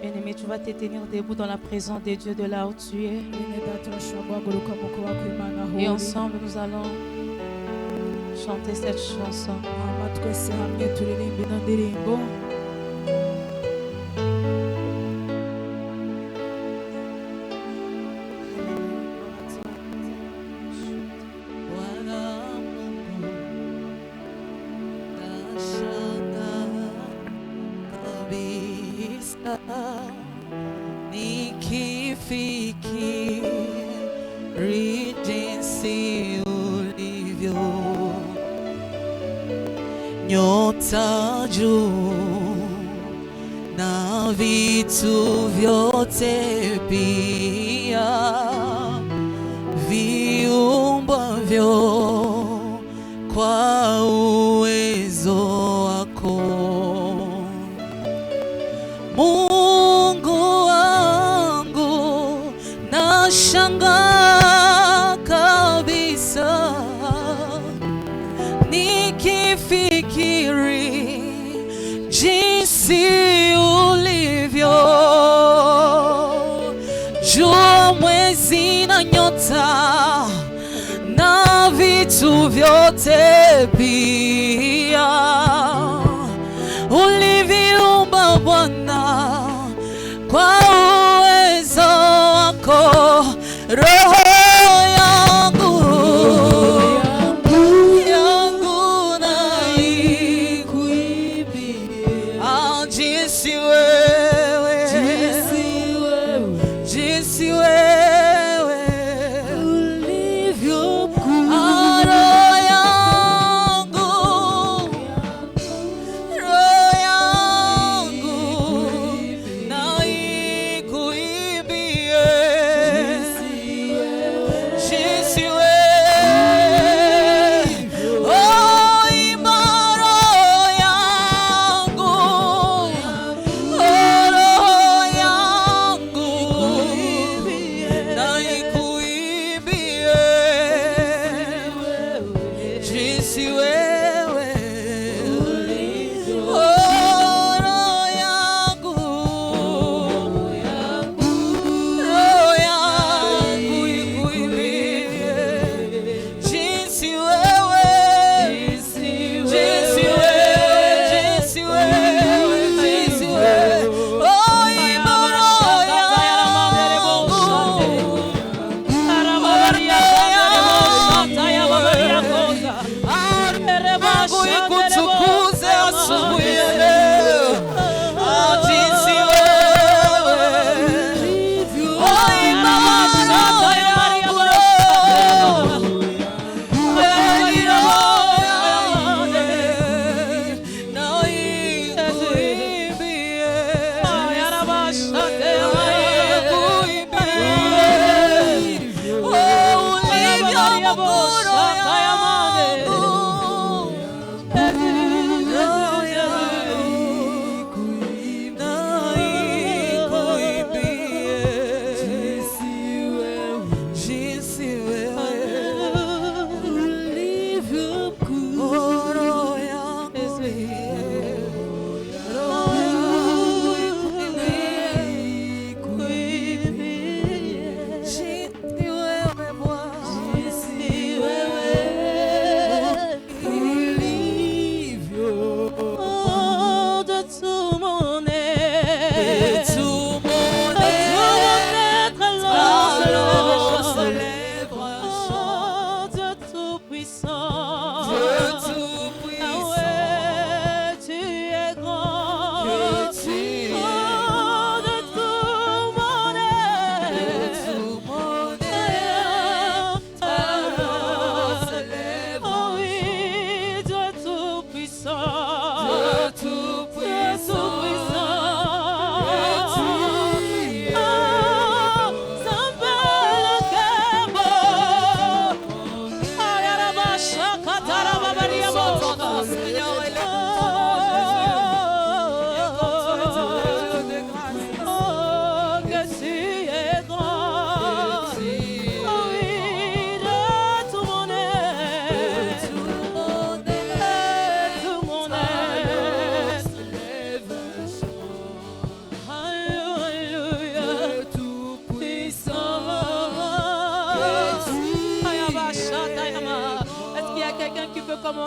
Bien-aimé, tu vas te tenir debout dans la présence de Dieu de là où tu es. Et ensemble, nous allons chanter cette chanson. Nikifikiri jinsi ulivyo, nyota juu na vitu vyote pia viumbavyo kwa uwezo wako. Mungu wangu, nashangaa kabisa nikifikiri jinsi ulivyo, jua, mwezi na nyota na vitu vyote pia uliviumba Bwana kwa uwezo wako. Roho yangu na ikuimbie jinsi wewe ulivyo mkuu. Oh,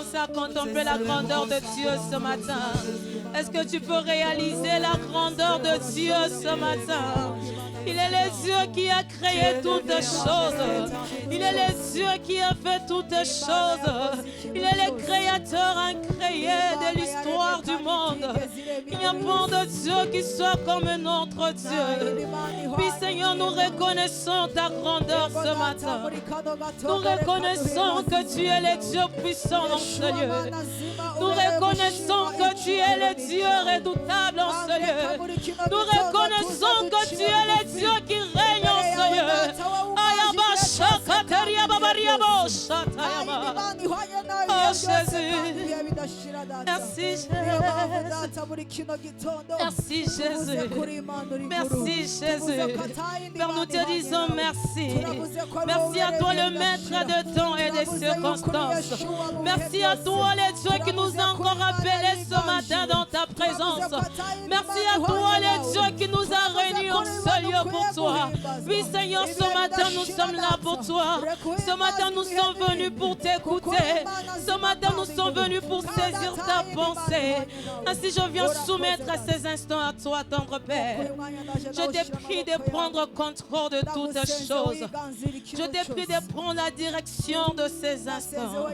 commencer à contempler la grandeur de Dieu ce matin? Est-ce que tu peux réaliser la grandeur de Dieu ce matin? Il est le Dieu qui a créé toutes choses. Il est le Dieu qui a fait toutes choses. Il est le créateur incréé de l'histoire du monde. Il n'y a pas de Dieu qui soit comme notre Dieu. Puis Seigneur, nous reconnaissons ta grandeur ce matin. Nous reconnaissons que tu es le Dieu puissant dans ce lieu. Nous reconnaissons que tu es le Dieu redoutable en ce lieu. Nous reconnaissons que tu es le Dieu qui règne en ce lieu. Oh Jésus. Merci Jésus. Merci Jésus. Merci Jésus. Père, nous te disons merci. Merci à toi le maître de temps et des circonstances. Merci à toi le Dieu qui nous a encore appelés ce matin dans ta présence. Merci à toi le Dieu qui nous a réunis en ce lieu pour toi. Oui Seigneur, ce matin nous sommes là pour toi. Ce matin nous sommes venus pour t'écouter. Ce matin nous sommes venus pour saisir ta pensée. Ainsi je viens soumettre à ces instants à toi, tendre Père. Je te prie de prendre contrôle de toutes choses. Je te prie de prendre la direction de ces instants.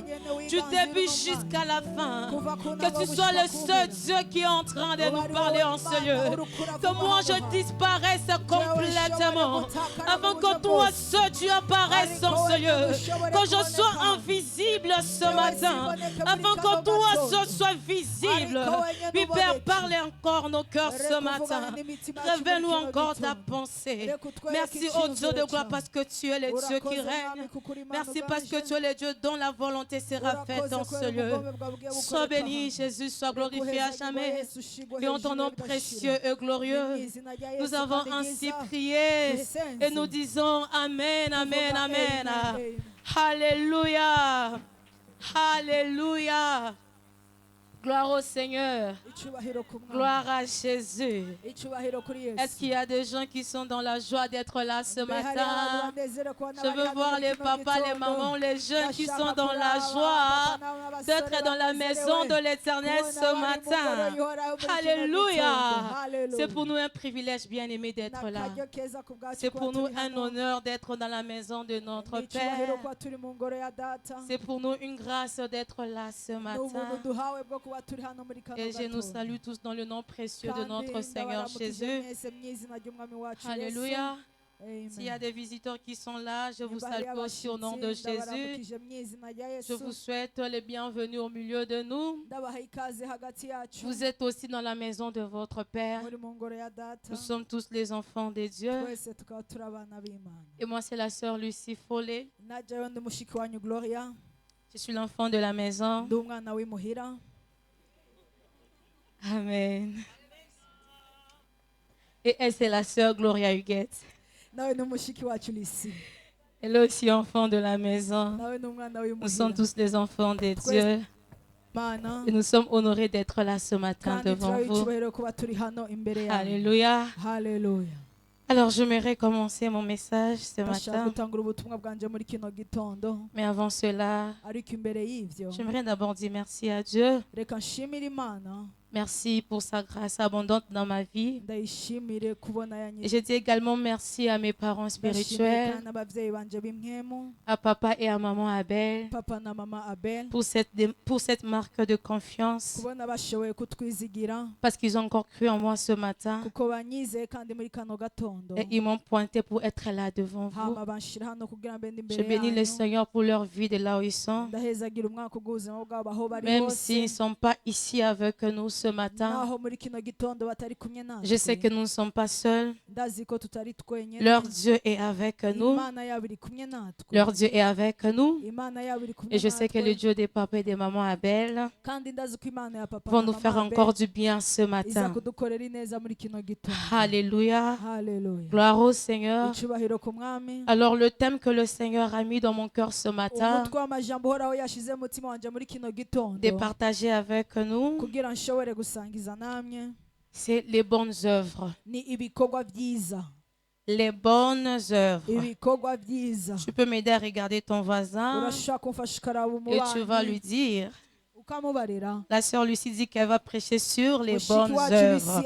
Du début jusqu'à la fin. Que tu sois le seul Dieu qui est en train de nous parler en ce lieu. Que moi je disparaisse complètement. Afin que toi seul tu apparaisses en ce lieu. Que je sois invisible ce matin. Afin que toi seul sois visible. Puis Père, parle encore nos cœurs ce matin. Révèle-nous encore ta pensée. Merci au Dieu de gloire parce que tu es le Dieu qui règne. Merci parce que tu es le Dieu dont la volonté sera faite dans ce lieu. Sois béni Jésus, sois glorifié à jamais. Et en ton nom précieux et glorieux, nous avons ainsi prié et nous disons Amen, Amen, Amen. Alléluia. Alléluia. Gloire au Seigneur. Gloire à Jésus. Est-ce qu'il y a des gens qui sont dans la joie d'être là ce matin? Je veux voir les papas, les mamans, les jeunes qui sont dans la joie d'être dans la maison de l'Éternel ce matin. Alléluia. C'est pour nous un privilège bien aimé d'être là. C'est pour nous un honneur d'être dans la maison de notre Père. C'est pour nous une grâce d'être là ce matin. Et je nous salue tous dans le nom précieux de notre Seigneur Jésus. Alléluia. S'il y a des visiteurs qui sont là, je vous salue aussi au nom de Jésus. Je vous souhaite les bienvenus au milieu de nous. Vous êtes aussi dans la maison de votre Père. Nous sommes tous les enfants de Dieu. Et moi, c'est la sœur Lucie Follet. Je suis l'enfant de la maison. Amen. Et elle, c'est la sœur Gloria Huguette. Elle est aussi enfant de la maison. Nous sommes tous les enfants de Dieu. Et nous sommes honorés d'être là ce matin devant vous. Alléluia. Alors, j'aimerais commencer mon message ce matin. Mais avant cela, j'aimerais d'abord dire merci à Dieu. Merci pour sa grâce abondante dans ma vie. Et je dis également merci à mes parents spirituels, à papa et à maman Abel, pour cette marque de confiance, parce qu'ils ont encore cru en moi ce matin. Et ils m'ont pointé pour être là devant vous. Je bénis le Seigneur pour leur vie de là où ils sont. Même s'ils ne sont pas ici avec nous ce matin, je sais que nous ne sommes pas seuls. Leur Dieu est avec nous. Leur Dieu est avec nous. Et je sais que le Dieu des papas et des mamans Abel vont nous faire encore du bien ce matin. Alléluia. Gloire au Seigneur. Alors le thème que le Seigneur a mis dans mon cœur ce matin, de partager avec nous, c'est les bonnes œuvres. Les bonnes œuvres. Tu peux m'aider à regarder ton voisin et tu vas lui dire La sœur Lucie dit qu'elle va prêcher sur les bonnes œuvres.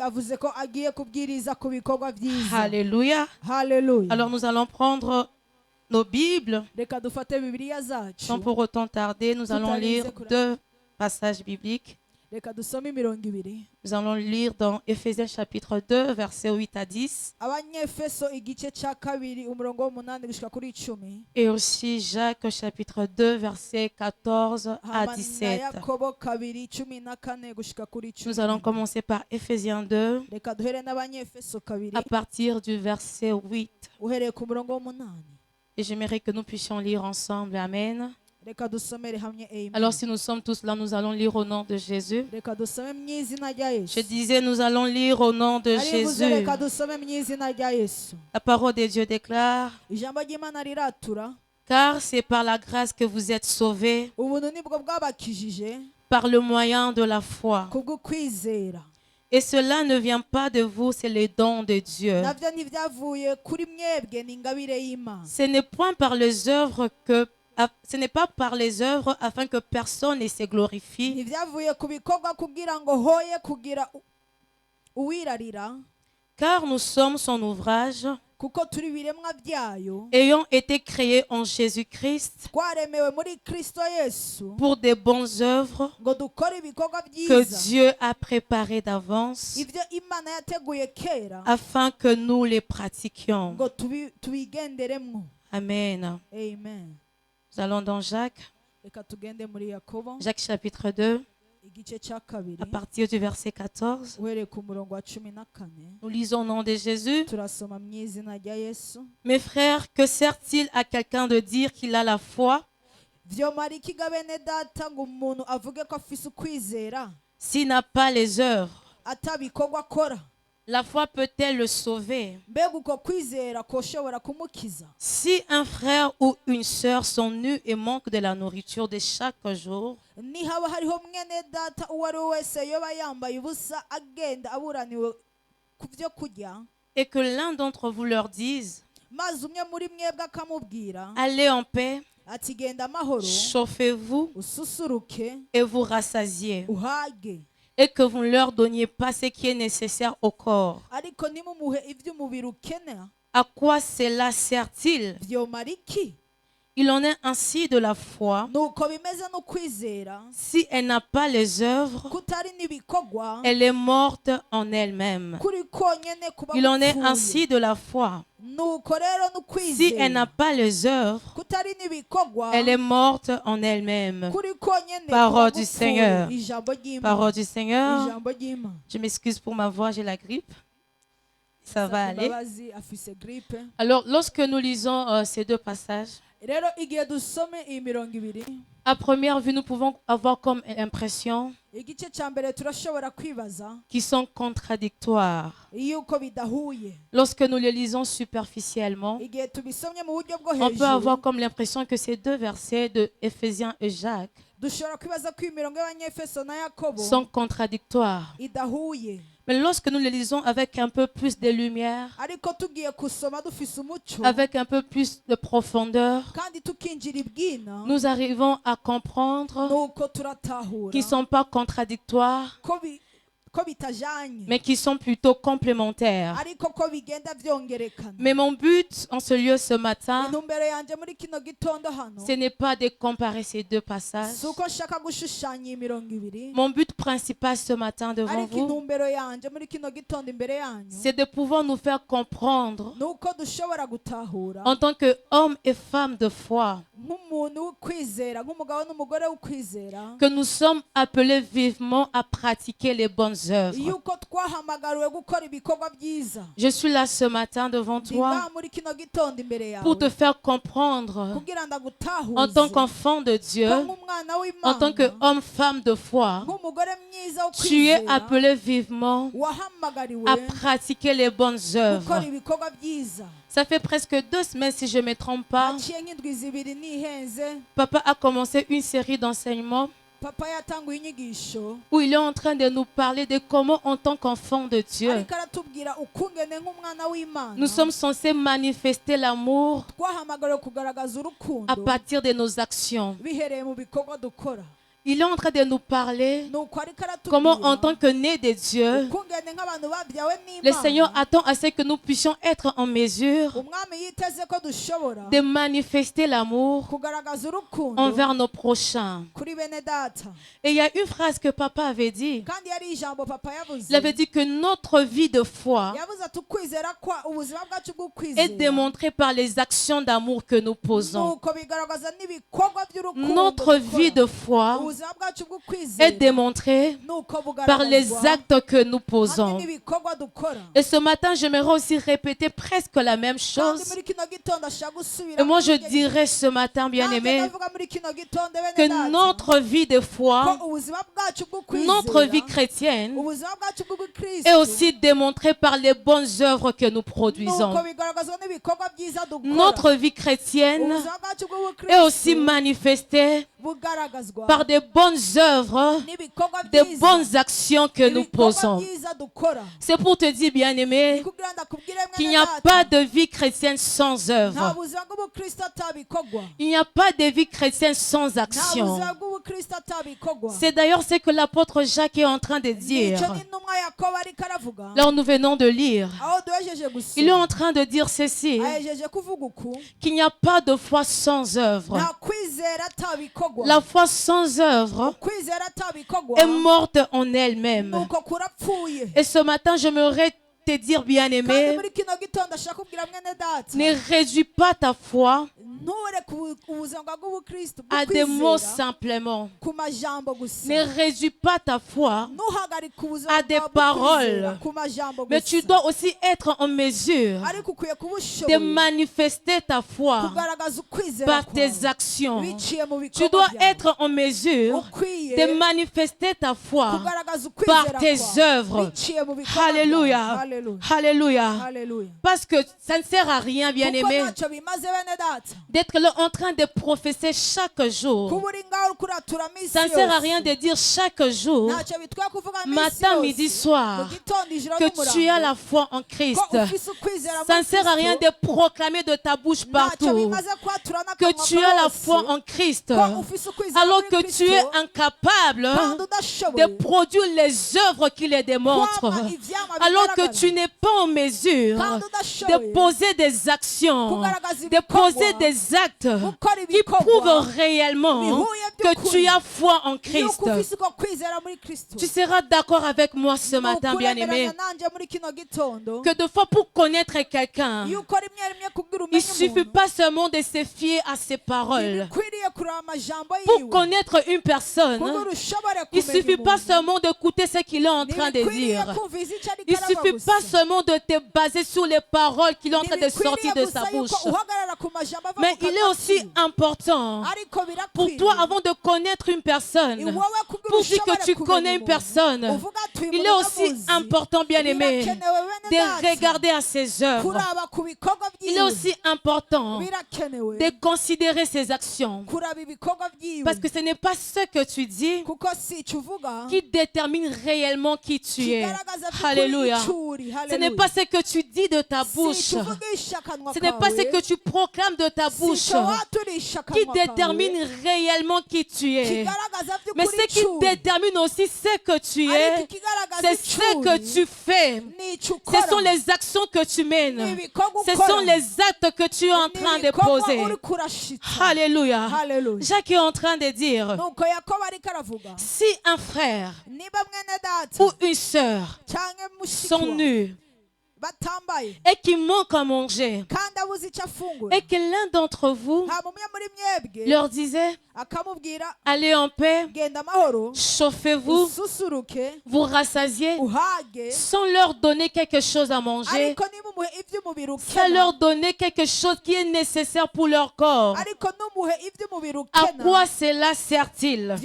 Alléluia. Alors nous allons prendre nos Bibles. Sans pour autant tarder, nous allons lire 2 passages bibliques. Nous allons lire dans Éphésiens chapitre 2, versets 8 à 10. Et aussi Jacques chapitre 2, versets 14 à 17. Nous allons commencer par Éphésiens 2, à partir du verset 8. Et j'aimerais que nous puissions lire ensemble. Amen. Alors si nous sommes tous là, nous allons lire au nom de Jésus. Je disais, nous allons lire au nom de Jésus. La parole de Dieu déclare: car c'est par la grâce que vous êtes sauvés, par le moyen de la foi. Et cela ne vient pas de vous, c'est le don de Dieu. Ce n'est point par les œuvres que ce n'est pas par les œuvres afin que personne ne se glorifie. Car nous sommes son ouvrage, ayant été créés en Jésus-Christ pour des bonnes œuvres que Dieu a préparées d'avance afin que nous les pratiquions. Amen. Nous allons dans Jacques chapitre 2, à partir du verset 14. Nous lisons au nom de Jésus. Mes frères, que sert-il à quelqu'un de dire qu'il a la foi s'il n'a pas les œuvres? La foi peut-elle le sauver? Si un frère ou une sœur sont nus et manquent de la nourriture de chaque jour, et que l'un d'entre vous leur dise: allez en paix, chauffez-vous et vous rassasiez, et que vous ne leur donniez pas ce qui est nécessaire au corps, à quoi cela sert-il? Il en est ainsi de la foi. Si elle n'a pas les œuvres, elle est morte en elle-même. Il en est ainsi de la foi. Si elle n'a pas les œuvres, elle est morte en elle-même. Parole du Seigneur. Parole du Seigneur. Je m'excuse pour ma voix, j'ai la grippe. Ça va aller. Alors, lorsque nous lisons ces 2 passages, à première vue, nous pouvons avoir comme impression qu'ils sont contradictoires. Lorsque nous les lisons superficiellement, on peut avoir comme l'impression que ces 2 versets de Éphésiens et Jacques sont contradictoires. Mais lorsque nous les lisons avec un peu plus de lumière, avec un peu plus de profondeur, nous arrivons à comprendre qu'ils ne sont pas contradictoires, mais qui sont plutôt complémentaires. Mais mon but en ce lieu ce matin, ce n'est pas de comparer ces 2 passages. Mon but principal ce matin devant vous, c'est de pouvoir nous faire comprendre en tant qu'hommes et femmes de foi que nous sommes appelés vivement à pratiquer les bonnes œuvres. Je suis là ce matin devant toi pour te faire comprendre en tant qu'enfant de Dieu, en tant qu'homme, femme de foi, tu es appelé vivement à pratiquer les bonnes œuvres. Ça fait presque 2 semaines, si je ne me trompe pas, papa a commencé une série d'enseignements où il est en train de nous parler de comment, en tant qu'enfant de Dieu, nous sommes censés manifester l'amour à partir de nos actions. Il est en train de nous parler comment en tant que nés de Dieu, le Seigneur attend à ce que nous puissions être en mesure de manifester l'amour envers nos prochains. Et il y a une phrase que papa avait dit. Il avait dit que notre vie de foi est démontrée par les actions d'amour que nous posons. Notre vie de foi est démontrée par les actes que nous posons. Et ce matin, j'aimerais aussi répéter presque la même chose. Et moi, je dirais ce matin, bien-aimé, que notre vie de foi, notre vie chrétienne, est aussi démontrée par les bonnes œuvres que nous produisons. Notre vie chrétienne est aussi manifestée par des bonnes œuvres, des bonnes actions que nous posons. C'est pour te dire, bien-aimé, qu'il n'y a pas de vie chrétienne sans œuvre. Il n'y a pas de vie chrétienne sans action. C'est d'ailleurs ce que l'apôtre Jacques est en train de dire. Là où nous venons de lire, il est en train de dire ceci, qu'il n'y a pas de foi sans œuvre. La foi sans œuvre est morte en elle-même. Et ce matin, j'aimerais te dire, bien-aimé, ne réduis pas ta foi à des mots simplement. Ne réduis pas ta foi à des paroles. Mais tu dois aussi être en mesure de manifester ta foi par tes actions. Tu dois être en mesure de manifester ta foi par tes œuvres. Alléluia. Alléluia. Parce que ça ne sert à rien, bien-aimé, d'être là en train de prophétiser chaque jour. Ça ne sert à rien de dire chaque jour, matin, midi, soir, que tu as la foi en Christ. Ça ne sert à rien de proclamer de ta bouche partout que tu as la foi en Christ, alors que tu es incapable de produire les œuvres qui les démontrent. Alors que tu n'es pas en mesure de poser des actions, de poser des actes qui prouvent réellement que tu as foi en Christ. Tu seras d'accord avec moi ce matin, bien-aimé, que de fois pour connaître quelqu'un, il ne suffit pas seulement de se fier à ses paroles. Pour connaître une personne, il ne suffit pas seulement d'écouter ce qu'il est en train de dire. Il ne suffit pas seulement de te baser sur les paroles qu'il est en train de sortir de sa bouche. Mais il est aussi important pour toi, avant de connaître une personne, pour dire que tu connais une personne, il est aussi important, bien-aimé, de regarder à ses œuvres. Il est aussi important de considérer ses actions. Parce que ce n'est pas ce que tu dis qui détermine réellement qui tu es. Alléluia. Ce n'est pas ce que tu dis de ta bouche. Ce n'est pas ce que tu proclames de ta bouche qui détermine réellement qui tu es. Mais ce qui détermine aussi ce que tu es, c'est ce que tu fais. Ce sont les actions que tu mènes. Ce sont les actes que tu es en train de poser. Alléluia. Jacques est en train de dire, si un frère ou une sœur sont nus et qui manquent à manger, et que l'un d'entre vous leur disait, allez en paix, chauffez-vous, vous rassasiez, sans leur donner quelque chose à manger, sans leur donner quelque chose qui est nécessaire pour leur corps, à quoi cela sert-il?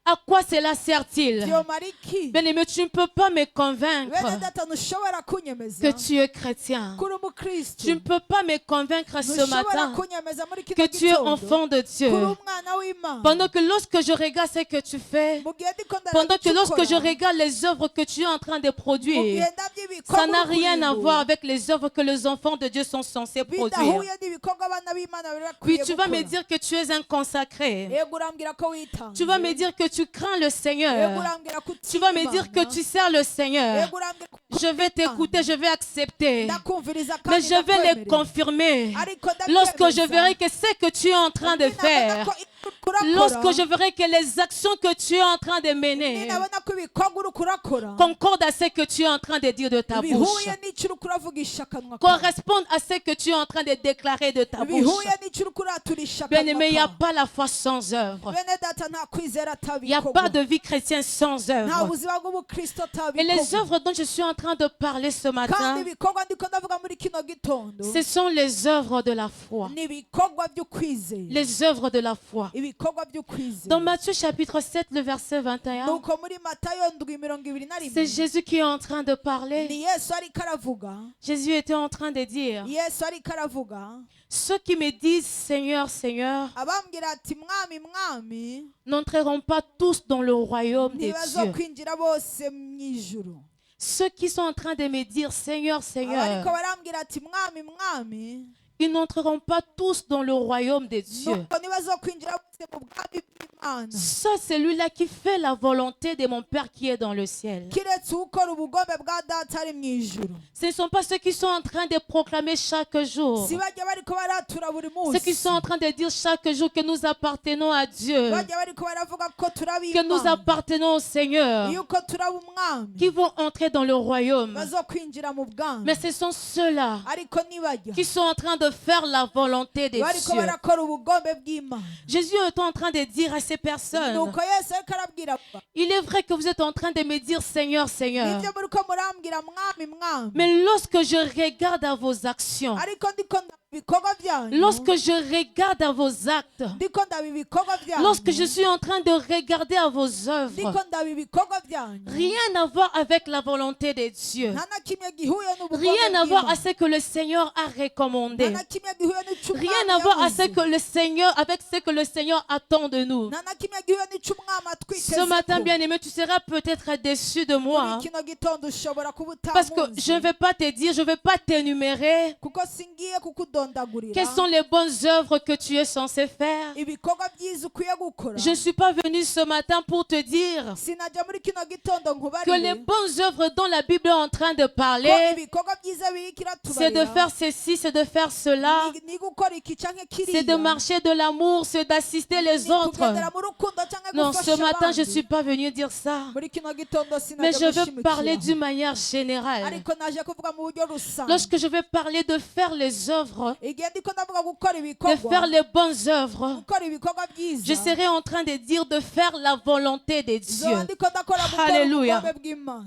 À quoi cela sert-il? byomara iki? Bien-aimé, tu ne peux pas me convaincre bene data ntushobora kunyemeza que tu es chrétien. kuri umukristo. Tu ne peux pas me convaincre ce ntushobora matin kunyemeza muri kino que tu es gitondo enfant de Dieu. kuri umwana w'Imana. Pendant que lorsque je regarde ce que tu fais, Mu gihe ndiko pendant que lorsque je ndabikora, regarde les œuvres que tu es en train de mu produire, gihe ndabyo ibikorwa ça n'a uri rien à kuririmba, voir avec les œuvres que les enfants de Dieu sont censés produire. bidahuye n'ibikorwa abana b'Imana bari Puis bakwiye tu vas me gukora. dire que tu es un consacré. Yego urambwira ko witanze. Tu vas me dire que tu crains le Yego Seigneur. urambwira ko Tu vas me utinya dire que Imana. tu sers le Seigneur. Yego urambwira ko Je vais t'écouter, je vais accepter. ndakumviriza kandi Mais je vais les ndakwemerera. confirmer Ariko lorsque je ndabyemeza. verrai que ce que tu es en train de faire, Ninabona ko uri kurakora, lorsque je verrai que les actions que tu es en train de mener ninabona ko ibikorwa uri kurakora concordent à ce que tu es en train de dire de ta bouche, bihuye n'icyo uri kuravugisha akanwa kawe, correspondent à ce que tu es en train de déclarer de ta bouche. bihuye n'icyo uri kuraturisha Bien-aimé, il n'y a akanwa pas la foi sans œuvre. kawe. Bene data nta kwizera Il n'y a atabikorwa, pas de vie chrétienne sans nta œuvre. buzima bw'ubukristo Et les atabikorwa. œuvres dont je suis en train de parler ce kandi matin, ibikorwa ndiko ndavuga muri kino gitondo ce sont les œuvres de la foi. ni ibikorwa by'ukwizera, Les œuvres de la foi. ibikorwa by'ukwizera. Dans Matthieu chapitre 7, le verset 21, nuko muri Matayo 7:21 c'est Jésus qui est en train de parler. ni Yesu ariko aravuga, Jésus était en train de dire, Yesu ariko aravuga, ceux qui me disent Seigneur, Seigneur, abambwira ati mwami mwami n'entreront pas tous dans le royaume des ntibazo cieux. kwinjira bose mu ijuru. Ceux qui sont en train de me dire Seigneur, abariko Seigneur, barambwira ati mwami mwami, ils n'entreront pas tous dans le royaume des cieux. nuko ntibazo kwinjira bose mu bwami bw'Imana, Ça, c'est celui-là qui fait la volonté de mon Père qui est dans le ciel. kiretse ukora ubugombe bwa data ari mu ijuru. Ce ne sont pas ceux qui sont en train de proclamer chaque jour, si bajya bariko baratura buri ceux qui munsi, sont en train de dire chaque jour que nous appartenons à Dieu, bajya bariko baravuga ko turaba que nous Imana, appartenons au Seigneur, yuko turaba umwami, qui vont entrer dans le royaume. bazo kwinjira mu bwami. Mais ce sont ceux-là ariko nibajya qui sont en train de faire la volonté de bariko Dieu. barakora ubugombe bw'Imana. Jésus est en train de dire à ces personnes, nuko Yesu ariko arabwira aba, il est vrai que vous êtes en train de me dire Seigneur, Seigneur, nibyo muriko murambwira mwami mwami, mais lorsque je regarde à vos actions, ariko ndiko ndaba ibikorwa byanyu, lorsque je regarde à vos actes, ndiko ndaba ibikorwa byanyu, lorsque je suis en train de regarder à vos ndiko œuvres, ndaba ibikorwa byanyu, rien à voir avec la volonté de Dieu, nta na kimwe gihuye n'ubugombe rien à voir à bw'Imana, ce que le Seigneur a nta recommandé, na kimwe gihuye n'icyo rien umwami à voir à ce yavuze, que le Seigneur, avec ce que le Seigneur attend de nous. nta na kimwe gihuye n'icyo umwami atwiteze Ce matin, ko. bien-aimé, tu seras peut-être déçu de moi, muri kino gitondo ushobora kuba parce que utamuzi, je ne vais pas te dire, je ne vais pas t'énumérer kuko singiye kukudondagurira quelles sont les bonnes œuvres que tu es censé faire. ibikorwa byiza ukwiye gukora. Je ne suis pas venu ce matin pour te dire sinajya muri kino gitondo que les nkubarire bonnes œuvres dont la Bible est en train de ko parler, ibikorwa byiza biriko c'est de iratubarira faire ceci, c'est de faire cela, ni gukora iki canke kiriya, c'est de marcher de l'amour, c'est d'assister les ni autres. kugendera mu rukundo canke Non, ce gufasha matin, je ne abandi. suis pas venu dire ça. muri kino gitondo Mais sinajya je veux parler gushimikira d'une manière générale. ariko naje kuvuga mu buryo rusange. Lorsque je vais parler de faire les œuvres, igihe ndiko ndavuga gukora de ibikorwa, faire les bonnes œuvres, gukora ibikorwa byiza, je serai en train de dire de faire la volonté de Dieu. zoba ndiko ndakora gukora Alléluia. ubugombe bw'Imana.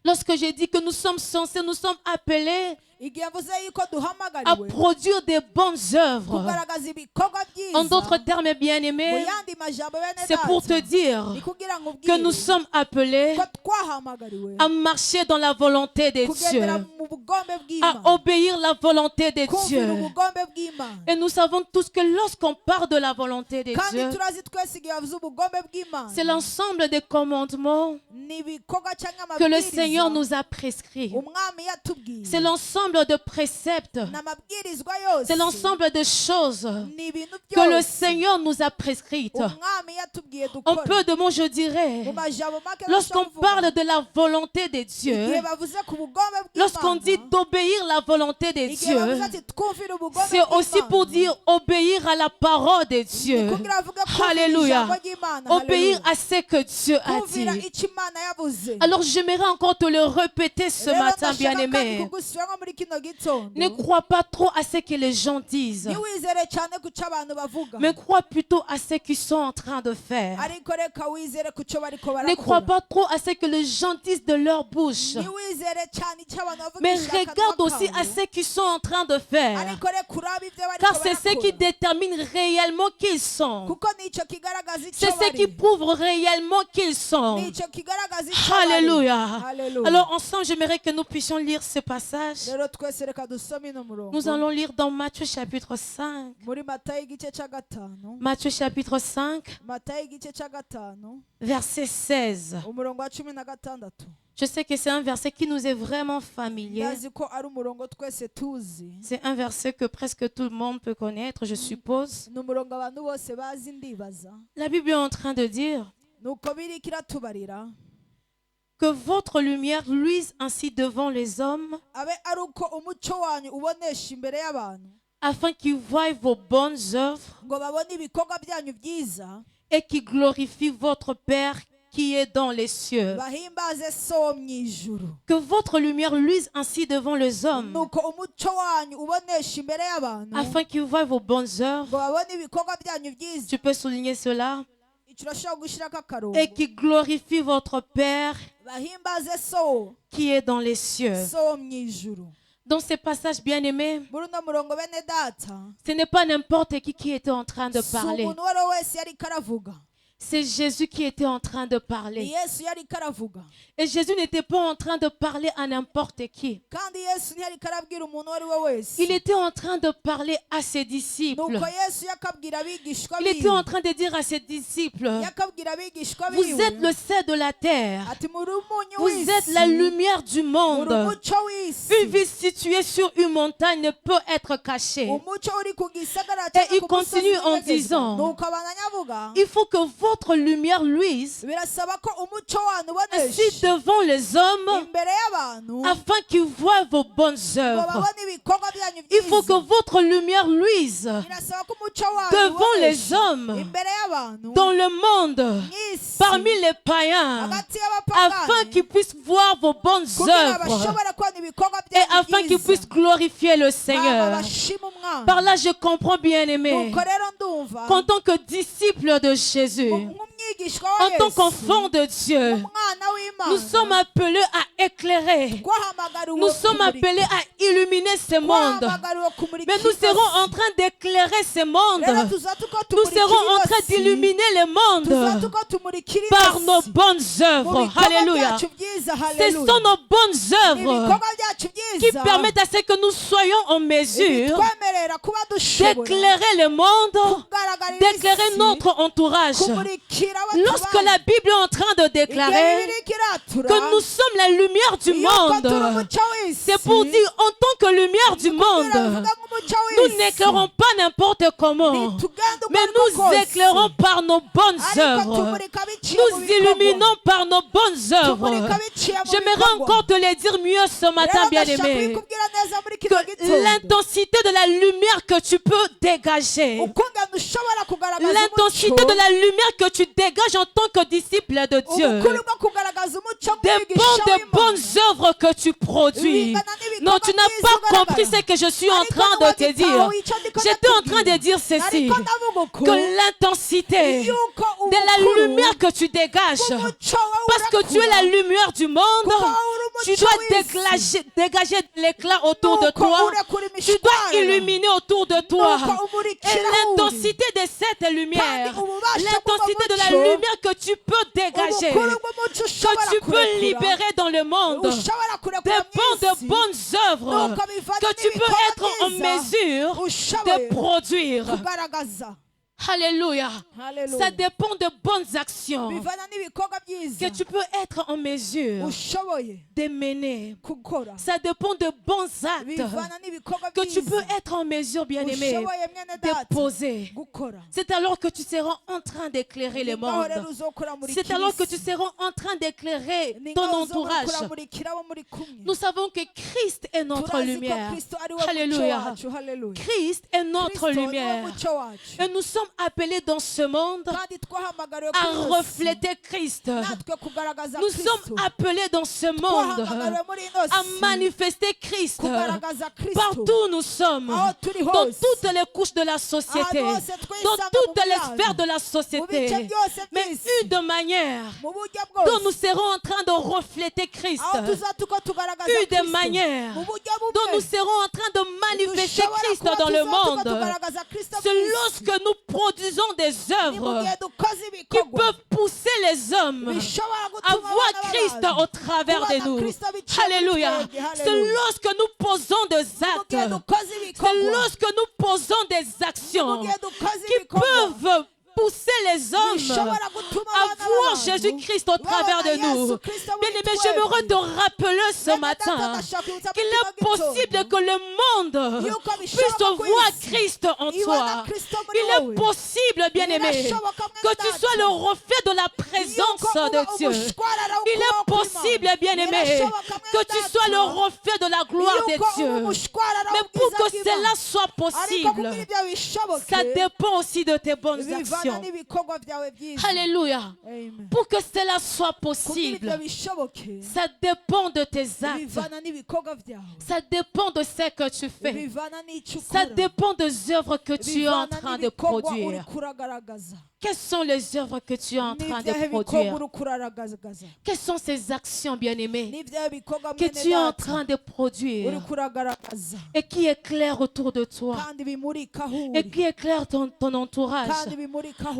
Lorsque j'ai dit que nous sommes censés, nous sommes appelés igihe mvuze yuko à duhamagariwe produire des bonnes œuvres. kugaragaza ibikorwa En byiza, d'autres termes, mu bien-aimés, yandi majambo bene c'est pour te data, dire ni kugira ngo que nous ubwire sommes appelés ko twahamagariwe à marcher dans la volonté de kugendera Dieu, mu bugombe à bw'Imana, obéir la volonté de kumvira Dieu. ubugombe bw'Imana. Et nous savons tous que lorsqu'on parle de la volonté de kandi Dieu, turazi twese igihe bavuze ubugombe bw'Imana, c'est l'ensemble des commandements ni ibikorwa cyangwa que le amabwiriza Seigneur nous a prescrits. umwami yatubwiye, C'est l'ensemble de préceptes, n'amabwirizwa yose, c'est l'ensemble de choses ni ibintu que le byose Seigneur nous a prescrites. umwami yatubwiye En dukora. peu de mots, je dirais, mu majambo make lorsqu'on nashobora parle kuvuga, de la volonté de Dieu, igihe bavuze ku bugombe lorsqu'on dit bw'Imana, d'obéir la volonté de igihe bavuze Dieu, ati twumvire ubugombe c'est aussi pour dire obéir à la parole de Dieu. kugira avuge kumvira Alléluia. ijambo ry'Imana, Obéir Alléluia. à ce que Dieu a kumvira dit. icyo Imana yavuze. Alors j'aimerais encore te le répéter ce Rero matin, ndashaka kandi bien-aimé. kugusubiramo muri kino gitondo, Ne crois pas trop à ce que les gens disent, ntiwizere cyane ku cyo abantu bavuga, mais crois plutôt à ce qu'ils sont en train de faire. ariko reka wizere ku cyo bariko Ne crois barakora. pas trop à ce que les gens disent de leur bouche, ntiwizere cyane icyo abantu bavuga mais regarde aussi à ce qu'ils sont en train de faire. ariko reka urabe ibyo bariko Car c'est ce qui barakora. détermine réellement qui ils sont. kuko nicyo kigaragaza icyo C'est ce qui bari. prouve réellement qui ils sont. nicyo kigaragaza icyo bari. Alléluia. Alléluia. Alors ensemble, j'aimerais que nous puissions lire ce passage. rero twese reka dusome ino murongo Nous allons lire dans Matthieu chapitre 5. muri Matayo igice cya gatanu Matthieu chapitre 5, Matayo igice cya gatanu verset 16. umurongo wa 16. Je sais que c'est un verset qui nous est vraiment familier. ndazi ko ari umurongo twese tuzi. C'est un verset que presque tout le monde peut connaître, je suppose. ni umurongo abantu bose bazi ndibaza. La Bible est en train de dire nuko biri kiratubarira que votre lumière luise ainsi devant les hommes, abe ari uko umucyo wanyu ubonesha imbere y'abantu afin qu'ils voient vos bonnes œuvres ngo babone ibikorwa byanyu byiza et qu'ils glorifient votre Père qui est dans les cieux. bahimbaze so wo mu ijuru. Que votre lumière luise ainsi devant les hommes, nuko umucyo wanyu ubonesha imbere y'abantu afin qu'ils voient vos bonnes œuvres. ngo babone ibikorwa byanyu byiza. Tu peux souligner cela. icyo urashobora gushyirako akarongo. Et qu'ils glorifient votre Père bahimbaze so qui est dans les cieux. wo mu ijuru. Dans ces passages bien-aimés, muri uno murongo bene data ce n'est pas n'importe qui était en train de si parler. umuntu uwo ari we wese yari karavuga. C'est Jésus qui était en train de ni parler. yesu yari karavuga. Et Jésus n'était pas en train de parler à n'importe qui. kandi yesu ntiyari karabwira umuntu uwo ari we wese. Il était en train de parler à ses disciples. nuko yesu yakabwira abigishwa Il était en biwe. train de dire à ses disciples, yakabwira abigishwa vous biwe êtes le sel de la terre. ati muri umunyu Vous êtes la lumière du muri monde. umucyo w'isi. Une ville située sur une montagne ne peut être cachée. umucyo uri ku gisagara Et il cyangwa ku musozi continue en w'umugezi. disant, nuko abanyavuga il faut que votre lumière luise birasaba ko umucyo wanyu ainsi ubonesha devant les hommes imbere y'abantu afin qu'ils voient vos bonnes ngo œuvres. babone ibikorwa byanyu Il faut que byiza. votre lumière luise birasaba ko umucyo wanyu devant les ubonesha hommes imbere y'abantu dans le monde, mw'isi parmi les païens, hagati afin y'abapagani qu'ils puissent voir vos bonnes kugira œuvres bashobora kubona ibikorwa et byanyu afin qu'ils byiza. puissent glorifier le Hama Seigneur. bashime umwana. Par là, je comprends bien aimé nuko rero ndumva qu'en tant que disciple de Jésus, nk'umwigishwa wa en tant yesu qu'enfant de Dieu, umwana nous w'imana sommes appelés à éclairer. twahamagariwe Nous sommes appelés à illuminer ce monde. twahamagariwe kumurika Mais nous isi. serons en train d'éclairer ce monde. rero tuzatuko Nous tumurikira serons en train isi. d'illuminer le monde tuzatuko tumurikira par isi. nos bonnes Mu œuvres. bikorwa Alléluia. byacu byiza, Ce haleluya. sont nos bonnes œuvres ibikorwa byacu qui byiza permettent à ce que nous soyons en mesure bitwemerera kuba dushobora d'éclairer le monde, kugaragarira d'éclairer isi, notre entourage. kumurikira Lorsque abatubanyi. la Bible est en train de Igihe déclarer Bibiliya ikiratura que nous sommes la lumière du yuko turi monde, umucyo w'isi, c'est pour dire en tant que lumière du kugira monde, bivuga nk'umucyo nous w'isi. n'éclairons pas n'importe comment, Ntitugenda uko mais ariko nous kose. éclairons par nos bonnes Ariko œuvres. tumurika biciye mu Nous bikorwa. illuminons par nos bonnes œuvres. Tumurika biciye mu J'aimerais bikorwa. encore te le dire mieux ce matin, Rero ndashaka bien-aimé, kubikubwira neza muri kino que gitondo. l'intensité de la lumière que tu peux dégager, ukungana ushobora kugaragaza l'intensité umucyo, de la lumière que tu dégages en tant que disciple de Dieu, ubukuru bwo kugaragaza umucyo dépend nk'umwigisha des w'Imana. bonnes œuvres que tu produis. Non, tu n'as pas compris ce que je suis en train de te dire. J'étais en train de dire ceci, Ariko ndavuga uko, que l'intensité yuko de la ubukuru lumière que tu dégages, bw'umucyo wawe parce que tu es urakura. la lumière du monde, Kuko uri tu umucyo dois w'isi. dégager de l'éclat autour de Nuko toi. urekura Tu dois imishwarara. illuminer autour de toi. Nuko umurikira Et aho uri. l'intensité de cette lumière, Kandi ububasha l'intensité de la bw'umucyo, lumière que tu peux dégager, ubukuru bw'umucyo que ushobora tu peux kurekura, libérer dans le monde, ushobora kurekura dépend de mw'isi, bonnes œuvres nuko bivana que tu peux n'ibikorwa être en byiza mesure ushoboye de produire. kugaragaza. Alléluia. Haleluya. Ça dépend de bonnes actions bivana n'ibikorwa byiza que tu peux être en mesure ushoboye de mener. gukora. Ça dépend de bons actes bivana n'ibikorwa que tu peux byiza être en mesure, bien-aimé, ushoboye mwene data de poser. gukora. C'est alors que tu seras en train d'éclairer le Ni ngaho monde. rero uzokora muri C'est alors que Kristo. tu seras en train d'éclairer Ni ton ngaho uzokora entourage. kuramurikira abo muri kumwe. Nous savons que Christ est notre Turazi ko lumière. Kristo ari we mucyo Alléluia. wacu. Haleluya. Christ est notre Kristo niwe lumière. mucyo wacu. Et nous sommes appelés dans ce monde kandi twahamagariwe à kuri iyi si refléter Christ. natwe kugaragaza Nous Kristo sommes appelés dans ce monde twahamagariwe muri ino à si manifester Christ kugaragaza Kristo partout où nous sommes, aho turi dans hose toutes les couches de la société, ahantu hose dans twisanga toutes mu les myanya, sphères de la mu société, bice byose mais by'isi une manière mu buryo dont nous bwose serons en train de refléter Christ, aho tuzatuko tugaragaza une des Kristo manières mu buryo dont nous bumwe serons en train de manifester dushobora Christ kuba dans le tuzatuko monde, tugaragaza Kristo c'est mu isi. lorsque nous produisons des Ni œuvres mu gihe dukoze qui ibikorwa peuvent pousser les hommes bishobora à gutuma voir abana Christ b'abantu au travers de kubona nous. Kristo biciye muri Alléluia. twebwe. C'est Hallelujah. lorsque nous posons des Mu gihe actes, dukoze c'est ibikorwa lorsque nous posons des mu actions gihe dukoze qui ibikorwa peuvent pousser les hommes bishobora gutuma à abana voir b'abantu Jésus-Christ au travers de nous. Bien-aimé, j'aimerais te rappeler ce matin qu'il est possible que le monde puisse voir Christ en toi. Il est possible, bien-aimé, que tu sois le reflet de la présence de Dieu. Il est possible, bien-aimé, que tu sois le reflet de la gloire de Dieu. Mais pour que cela soit possible, ça dépend aussi de tes bonnes actions. Alléluia. Pour que cela soit possible, ça dépend de tes actes. Ça dépend de ce que tu fais. Ça dépend des œuvres que tu es en train de produire. Quelles sont les œuvres que tu es en train de produire? Quelles sont ces actions, bien-aimées, que tu es en train de produire et qui éclairent autour de toi et qui éclairent ton entourage?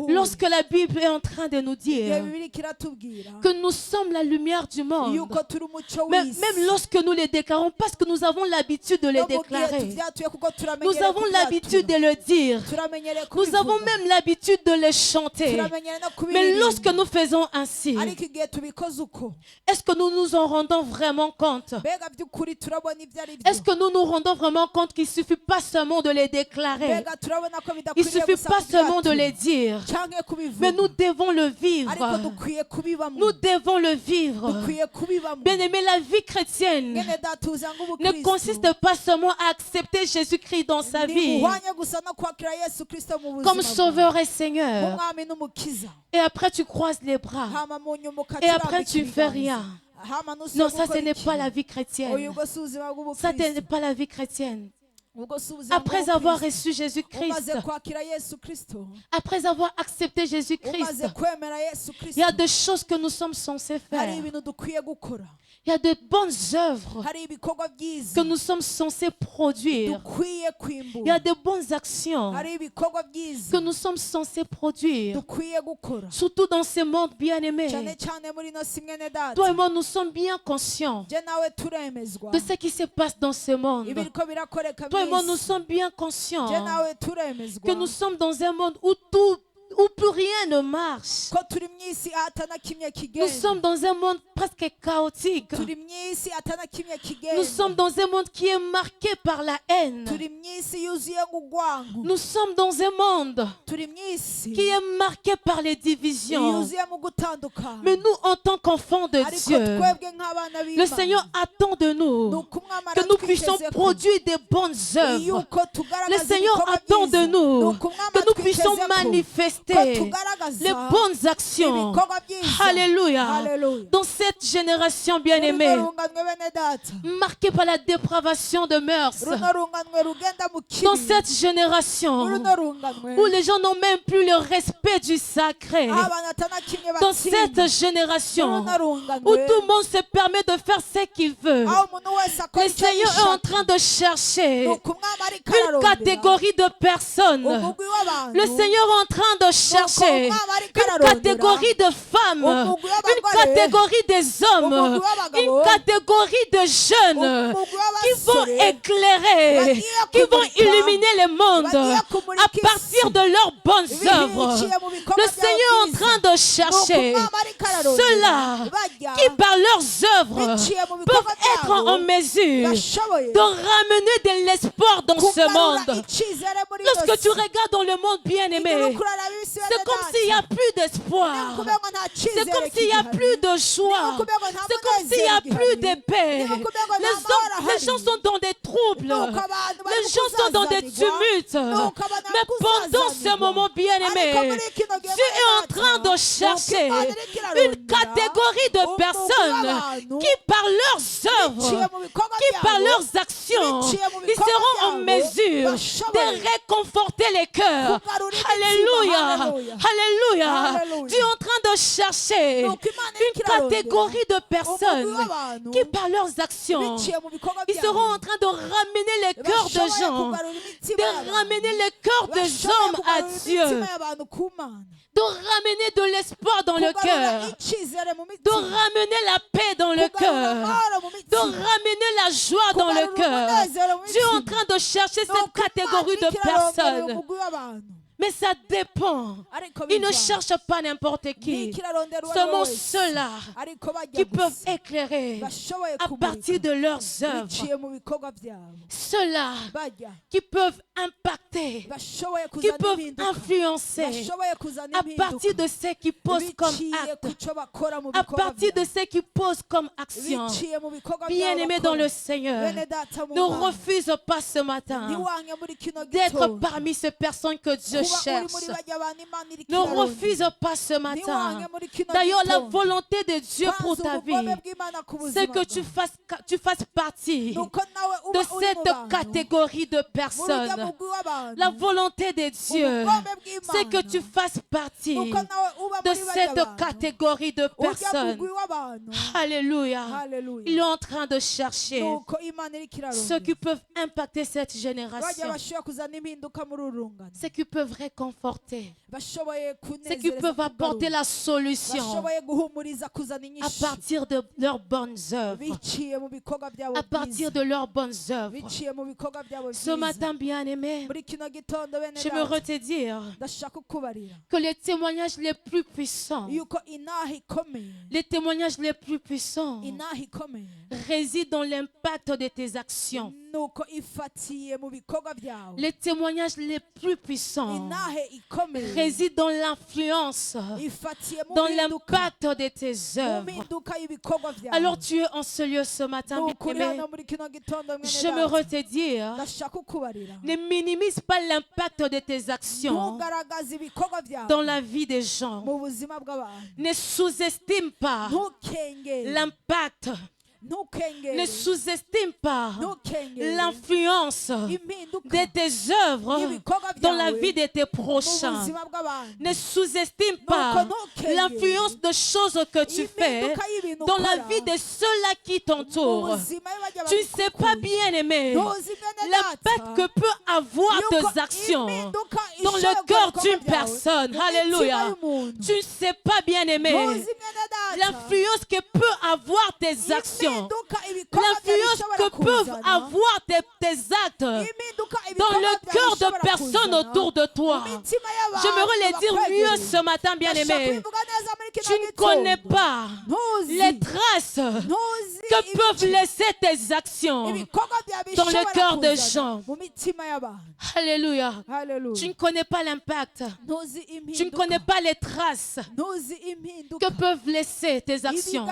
Lorsque la Bible est en train de nous dire que nous sommes la lumière du monde, même lorsque nous les déclarons, parce que nous avons l'habitude de les déclarer, nous avons l'habitude de le dire, nous avons même l'habitude de les chanter. Mais lorsque nous faisons ainsi, est-ce que nous nous en rendons vraiment compte? Est-ce que nous nous rendons vraiment compte qu'il ne suffit pas seulement de les déclarer? Il ne suffit pas seulement de les dire, mais nous devons le vivre. Nous devons le vivre. Bien-aimé, la vie chrétienne ne consiste pas seulement à accepter Jésus-Christ dans sa vie comme Sauveur et Seigneur. Et après tu croises les bras. Et après tu fais rien. Non, ça ce n'est pas la vie chrétienne. Ça ce n'est pas la vie chrétienne. Après avoir reçu Jésus-Christ, après avoir accepté Jésus-Christ, il y a des choses que nous sommes censés faire. Il y a de bonnes œuvres que nous sommes censés produire. Il y a de bonnes actions que nous sommes censés produire. Surtout dans ce monde bien-aimé. Toi et moi, nous sommes bien conscients de ce qui se passe dans ce monde. Toi et moi, nous sommes bien conscients que nous sommes dans un monde où plus rien ne marche. Nous sommes dans un monde presque chaotique. Nous sommes dans un monde qui est marqué par la haine. Nous sommes dans un monde qui est marqué par les divisions. Mais nous, en tant qu'enfants de Dieu, le Seigneur attend de nous que nous puissions produire des bonnes œuvres. Le Seigneur attend de nous que nous puissions manifester les bonnes actions. Alléluia. Dans cette génération bien-aimée, marquée par la dépravation de mœurs, dans cette génération où les gens n'ont même plus le respect du sacré, dans cette génération où tout le monde se permet de faire ce qu'il veut, le Seigneur est en train de chercher une catégorie de personnes. Le Seigneur est en train de chercher une catégorie de femmes, une catégorie des hommes, une catégorie de jeunes qui vont éclairer, qui vont illuminer le monde à partir de leurs bonnes œuvres. Le Seigneur est en train de chercher ceux-là qui par leurs œuvres peuvent être en mesure de ramener de l'espoir dans ce monde. Lorsque tu regardes dans le monde bien-aimé, c'est comme s'il n'y a plus d'espoir. C'est comme s'il n'y a plus de joie. C'est comme s'il n'y a plus de paix. Les gens sont dans des trouble. Les gens sont dans des tumultes. Mais pendant ce moment, bien-aimé, tu es en train de chercher une catégorie de personnes qui, par leurs œuvres, qui, par leurs actions, ils seront en mesure de réconforter les cœurs. Alléluia. Alléluia. Tu es en train de chercher une catégorie de personnes qui, par leurs actions, ils seront en train de ramener les cœurs de gens, de ramener les cœurs des hommes à Dieu, de ramener de l'espoir dans le cœur, de ramener la paix dans le cœur, de ramener la joie dans le cœur. Tu es en train de chercher cette catégorie de personnes. Mais ça dépend. Ils ne cherchent pas n'importe qui. Seulement ceux-là qui peuvent éclairer à partir de leurs œuvres. Ceux-là qui peuvent impacter, qui peuvent influencer à partir de ce qu'ils posent comme acte, à partir de ce qu'ils posent comme action. Bien-aimés dans le Seigneur, ne refuse pas ce matin d'être parmi ces personnes que Dieu cherche. Ne refuse pas ce matin. D'ailleurs, la volonté de Dieu pour ta vie, c'est que tu fasses partie de cette catégorie de personnes. La volonté de Dieu, c'est que tu fasses partie de cette catégorie de personnes. Alléluia. Il est en train de chercher ceux qui peuvent impacter cette génération, ceux qui peuvent réconforter, ceux qui peuvent apporter la solution à partir de leurs bonnes œuvres, à partir de leurs bonnes œuvres. Ce matin, bien-aimé, j'aimerais te dire que les témoignages les plus puissants, résident dans l'impact de tes actions. Les témoignages les plus puissants résident dans l'influence, dans l'impact de tes œuvres. Alors tu es en ce lieu ce matin, bien-aimé. J'aimerais te dire, ne minimise pas l'impact de tes actions dans la vie des gens. Ne sous-estime pas l'impact. Ne sous-estime pas l'influence de tes œuvres dans la vie de tes prochains. Ne sous-estime pas l'influence de choses que tu fais dans la vie de ceux-là qui t'entourent. Tu ne sais pas, bien-aimé, l'impact que peut avoir tes actions dans le cœur d'une personne. Alléluia. Tu ne sais pas, bien-aimé, l'influence que peut avoir tes actions, l'influence que peuvent avoir tes actes dans le cœur de personnes autour de toi. J'aimerais le dire mieux ce matin, bien-aimé. Tu ne connais pas les traces que peuvent laisser tes actions dans le cœur des gens. Alléluia. Tu ne connais pas l'impact. Tu ne connais pas les traces que peuvent laisser tes actions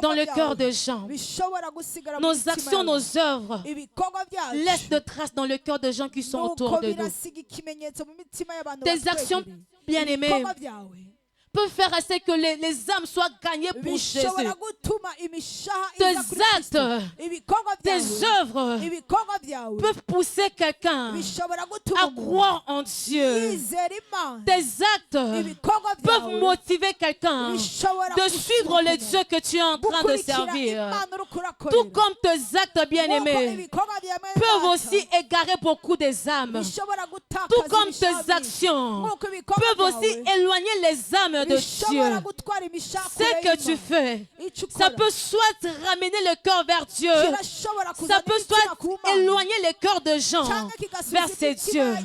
dans le cœur des gens. Nos actions, nos œuvres laissent de traces dans le cœur des gens qui sont autour de nous. Tes actions, bien-aimées, peut faire à ce que les âmes soient gagnées pour Jésus. Tes actes, tes œuvres peuvent pousser quelqu'un à croire en Dieu. Tes actes peuvent motiver quelqu'un de suivre le Dieu que tu es en train de servir. Tout comme tes actes, bien-aimés, peuvent aussi égarer beaucoup des âmes. Tout comme tes actions peuvent aussi éloigner les âmes de Dieu. Ce que tu fais, ça peut soit ramener le cœur vers Dieu, ça peut soit éloigner le cœur de gens vers ces dieux.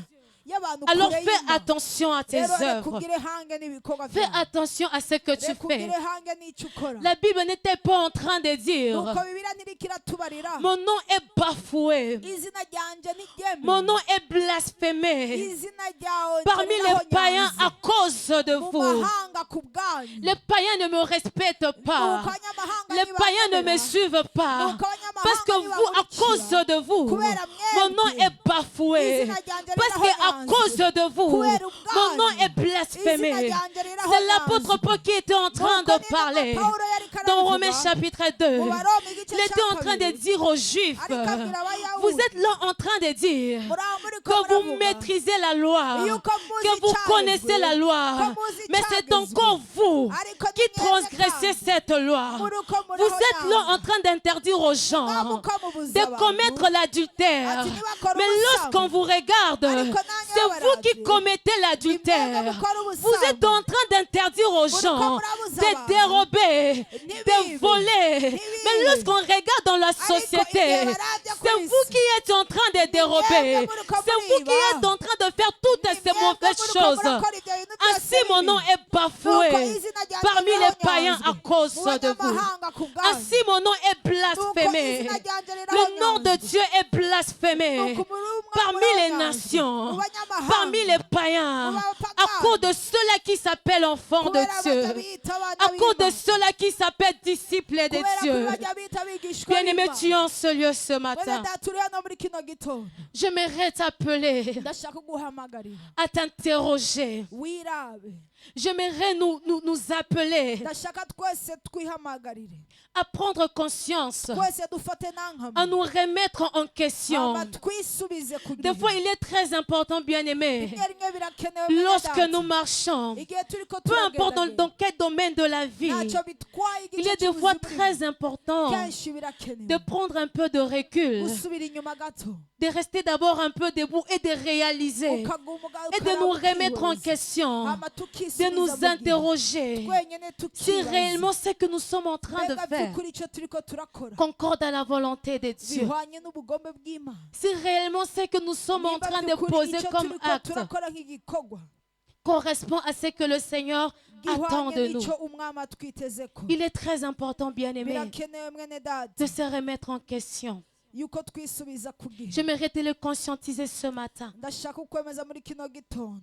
y'abantu Alors kure fais y'Imana. attention à tes Rero reka œuvres. ugire hange n'ibikorwa Fais byawe. attention à ce que tu Reka fais. ugire hange n'icyo ukora. La Bible n'était pas en train de dire nuko Bibiliya ntiriko iratubarira mon nom est bafoué, izina ryanje ntiryemeye. mon nom est blasphémé izina ryawe parmi les païens nyanza. à cause de mu vous. mahanga ku bwanyu. Les païens ne me respectent pas. Nuko abanyamahanga Les païens ne me ntibanyemera. suivent pas. Nuko abanyamahanga Parce que vous, à cause de vous, kubera mon nom mwebwe. est bafoué. Izina ryanje Parce qu'à rirahonyanzwe. cause de vous, Kubera mon nom ubwanyu. est blasphémé. Izina ryanje C'est rirahonyanzwe. l'apôtre Paul qui était en train Nuko de ni parler. nabwo Pawulo yariko Dans arabivuga. Romains chapitre 2, Mu Baroma igice il était en cya train de kabiri. dire aux Juifs, Ariko abwira Abayahudi. vous êtes là en train de dire Muri aho muriko que vous muravuga. maîtrisez la loi, Yuko muzi que vous icyagezwe. connaissez la loi, Ko muzi mais c'est icyagezwe. encore vous Ariko qui ni mwebwe transgressez kandi. cette loi. Muriko Vous êtes là en murahonyanga. train d'interdire aux gens Mwamuka mubuza de abantu. commettre l'adultère. Ati ntibakore Mais ubusambo. lorsqu'on vous regarde, Ariko nanjye c'est vous qui barazi. commettez Ni mwebwe l'adultère. mukora Vous ubusambo. êtes en train d'interdire aux Muriko gens murabuza de abantu. dérober, Ntibibe. de voler. Ntibibe. Mais lorsqu'on regarde dans la société, igihe barabya c'est ku vous isi. qui êtes en train de dérober. mwebwe muriko C'est vous qui muriba. êtes en train de faire toutes ces Mwebwe mauvaises muriko choses. murakora ibyo bintu byose Ainsi mon bibi. nom est Nuko bafoué izina ryanjye parmi les rirahonyanzwe. païens à cause Mu de vous. banyamahanga ku bwanyu. Ainsi mon nom est blasphémé. Nuko izina ryanjye Le nom de rirahonyanzwe. Dieu est blasphémé Nuko muri umwe parmi les murahonyanzwe. nations, Mu banyamahanga. parmi les païens, Mu à bapagani. cause de ceux-là qui s'appellent enfants de Kubera Dieu, bajya bita abana à cause de b'Imana. ceux-là qui s'appellent disciples de Kubera ko Dieu. bajya bita abigishwa Bien-aimé, b'Imana. tu es en ce lieu ce Bene matin. data uri hano muri kino gitondo. J'aimerais t'appeler Ndashaka kuguhamagarira. à t'interroger. Wirabe. J'aimerais nous appeler Ndashaka twese twihamagarire. à prendre conscience, Twese dufate à n'ankama. nous remettre en question. Hama twisubize ku Des gihe. fois, il est très important, bien-aimé, Rimwe rimwe birakenewe bene lorsque data. nous marchons, Igihe turiko peu importe turagendagenda. dans quel domaine de la vie, Ntacyo bitwaye il igice est des fois cy'ubuzima. très important Kenshi birakenewe. de prendre un peu de recul, Gusubira inyuma gato. de rester d'abord un peu debout et de réaliser Ukagumuka et de nous remettre en ukarabukihuza. question, Hama de tukisubiza nous mu gihe. interroger Twenyene si tukibaza. réellement ce que nous sommes en train de Mbega faire by'ukuri icyo turiko turakora concorde à la volonté de Dieu. bihwanye n'ubugombe bw'Imana. Si réellement ce que nous sommes en Niba train de by'ukuri poser icyo comme turiko acte turakora nk'igikorwa correspond à ce que le Seigneur attend gihwanye de nous. n'icyo umwami atwitezeko. Il est très important, bien-aimé, Birakenewe mwene data de se remettre en question. yuko twisubiza ku gihe. J'aimerais te le conscientiser ce matin. Ndashaka ukwemeza muri kino gitondo.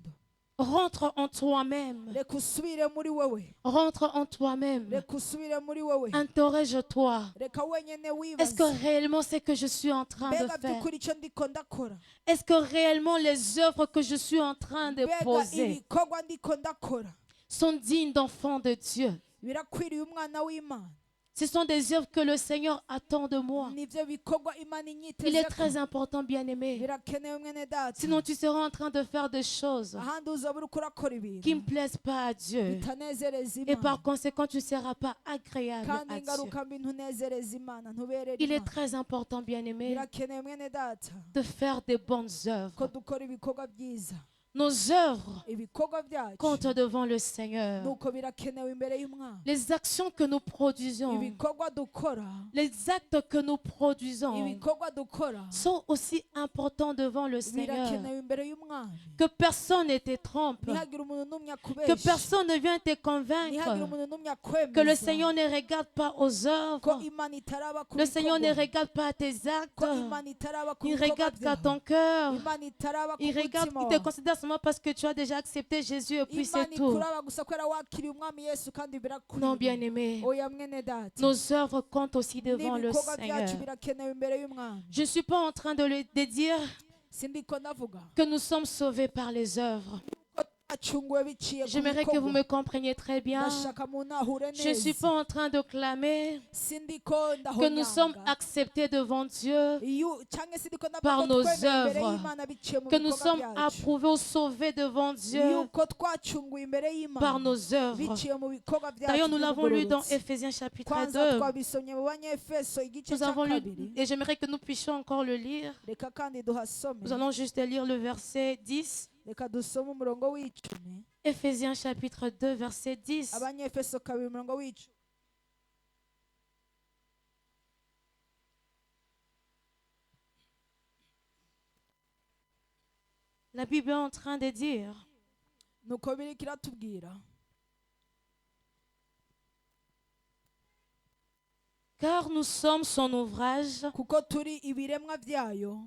Rentre en toi-même. Reka usubire muri wewe. Rentre en toi-même. Reka usubire muri wewe. Interroge-toi. Reka wenyene Est-ce que wibaze. réellement c'est que je suis en train de Mbega faire? by'ukuri icyo ndiko ndakora. Est-ce que réellement les œuvres que je suis en train de Mbega poser ibikorwa ndiko ndakora sont dignes d'enfants de Dieu? birakwiriye umwana w'Imana. Ce sont des œuvres que le Seigneur attend de moi. Nivyo bikorwa Imana Il est inyitezeko. très important, bien-aimé. Birakenewe mwene data. Sinon, tu seras en train de faire des choses ahandi uzaba uriko urakora ibintu qui ne plaisent pas à Dieu. bitanezereza Et Imana par conséquent, tu ne seras pas agréable kandi à Dieu. ingaruka mbi ntunezereza Imana ntuberere Il est Imana. très important, bien-aimé, Birakenewe mwene data de faire des bonnes ko œuvres. dukora ibikorwa byiza. Nos œuvres Ibikorwa byacu comptent devant le Seigneur. nuko birakenewe imbere y'Umwana. Les actions que nous produisons, Ibikorwa dukora les actes que nous produisons ibikorwa dukora sont aussi importants devant le Seigneur. birakenewe imbere y'Umwana. Que personne ne te trompe, Ntihagire umuntu n'umwe que akubesha. personne ne vienne te Ntihagire convaincre, umuntu n'umwe que le akwemeza Seigneur ne regarde pas aux ko œuvres, Imana itaraba ku le Seigneur ne bikorwa. regarde pas à tes actes, Ko Imana itaraba ku il bikorwa regarde qu'à byawe. ton cœur. Imana itaraba ku Il regarde, mutima il te wawe. considère seulement parce que tu as déjà accepté Jésus et puis Imana c'est tout. ikuraba gusa kubera wakiriye umwami Yesu kandi birakwiriye. Non, bien-aimé, Oya mwene data. nos œuvres comptent aussi devant le N'ibikorwa byacu Seigneur. birakenewe imbere y'Umwami. Je ne suis pas en train de dire Sindiko ndavuga que nous sommes sauvés par les œuvres. ko twacunguwe biciye ku J'aimerais que vous bikorwa. me compreniez très bien. Ndashaka munahure Je ne suis neza. pas en train de clamer Sindiko que nous sommes ndahonyanga. acceptés devant Dieu, Canke sindiko ndavuga par ko nos twemeye imbere œuvres, y'Imana biciye mu que nous bikorwa sommes byacu. approuvés ou sauvés devant Dieu Yuko twacunguwe imbere y'Imana par nos œuvres. biciye mu bikorwa byacu. D'ailleurs, nous l'avons lu dans by'ubugororotsi. Éphésiens chapitre Kwanza 2. twabisomye mu Banyefeso igice Nous cya avons lu, kabiri. et j'aimerais que nous puissions encore le lire. Reka kandi duhasome. Nous allons juste lire le verset 10. Reka dusome umurongo w'icumi. Éphésiens chapitre 2, verset 10. Abanyefeso kabiri umurongo w'icumi. La Bible est en train de dire, nuko biriko iratubwira car nous sommes son ouvrage, kuko turi ibiremwa vyayo,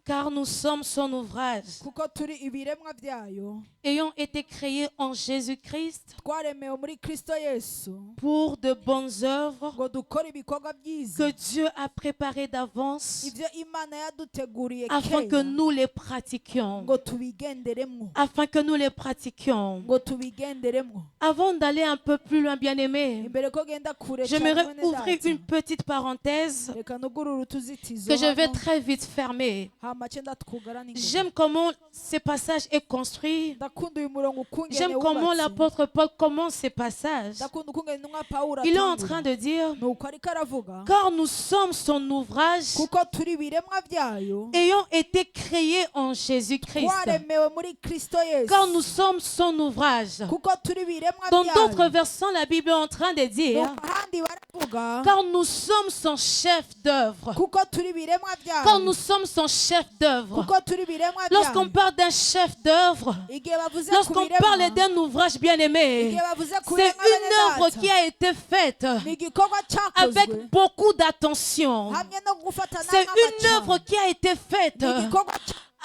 car nous sommes son ouvrage, kuko turi ibiremwa vyayo, ayant été créés en Jésus-Christ twaremewe muri Kristo Yesu pour de bonnes œuvres ngo dukore ibikorwa byiza que Dieu a préparées d'avance ivyo Imana yaduteguriye afin que kera nous les pratiquions. ngo tubigenderemwo, Afin que nous les pratiquions. ngo tubigenderemwo. Avant d'aller un peu plus loin, bien-aimés, Imbere ko genda kure cyane j'aimerais mwene ouvrir data, une petite parenthèse reka nugurure utuzitizo que je vais hano, très vite fermer. hama cyenda twugara n'ingoga. J'aime comment ce passage est construit. Ndakunda uyu murongo ukungene J'aime comment wubatse. l'apôtre Paul commence ce passage. Ndakunda ukungene intumwa Pawulo Il est en atangura. train de dire, nuko ariko aravuga car nous sommes son ouvrage, kuko turi ibiremwa vyayo, ayant été créés en Jésus-Christ. twaremewe muri Kristo Yesu, Car nous sommes son ouvrage. kuko turi ibiremwa Dans d'autres vyayo. versants, la Bible est en train de dire, Nuko ahandi baravuga car nous sommes son chef d'œuvre. kuko turi ibiremwa Car vyayo, nous sommes son chef d'œuvre. kuko turi ibiremwa Lorsqu'on vyayo. parle d'un chef d'œuvre, Igihe bavuze ku lorsqu'on parle biremwa, d'un ouvrage bien-aimé, igihe bavuze ku c'est biremwa une bene œuvre data, qui a été faite ni igikorwa cyakozwe avec beaucoup d'attention. hamwe no gufata C'est une œuvre qui a été faite ni igikorwa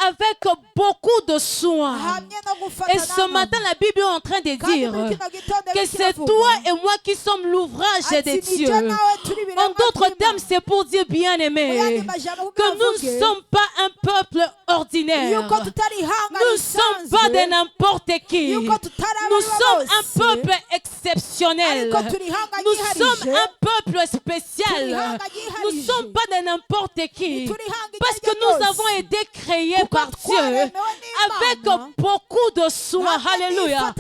avec beaucoup de soin. hamwe no gufata Et ce matin, la Bible est en train de dire que c'est toi et moi qui sommes l'ouvrage de Dieu. En d'autres termes, c'est pour dire, bien-aimé, que nous ne sommes pas un peuple ordinaire. Nous ne sommes pas de n'importe qui. Nous sommes un peuple exceptionnel. Nous sommes un peuple spécial. Nous ne sommes pas de n'importe qui. Parce que nous avons été créés par Dieu avec beaucoup de soin. Alléluia.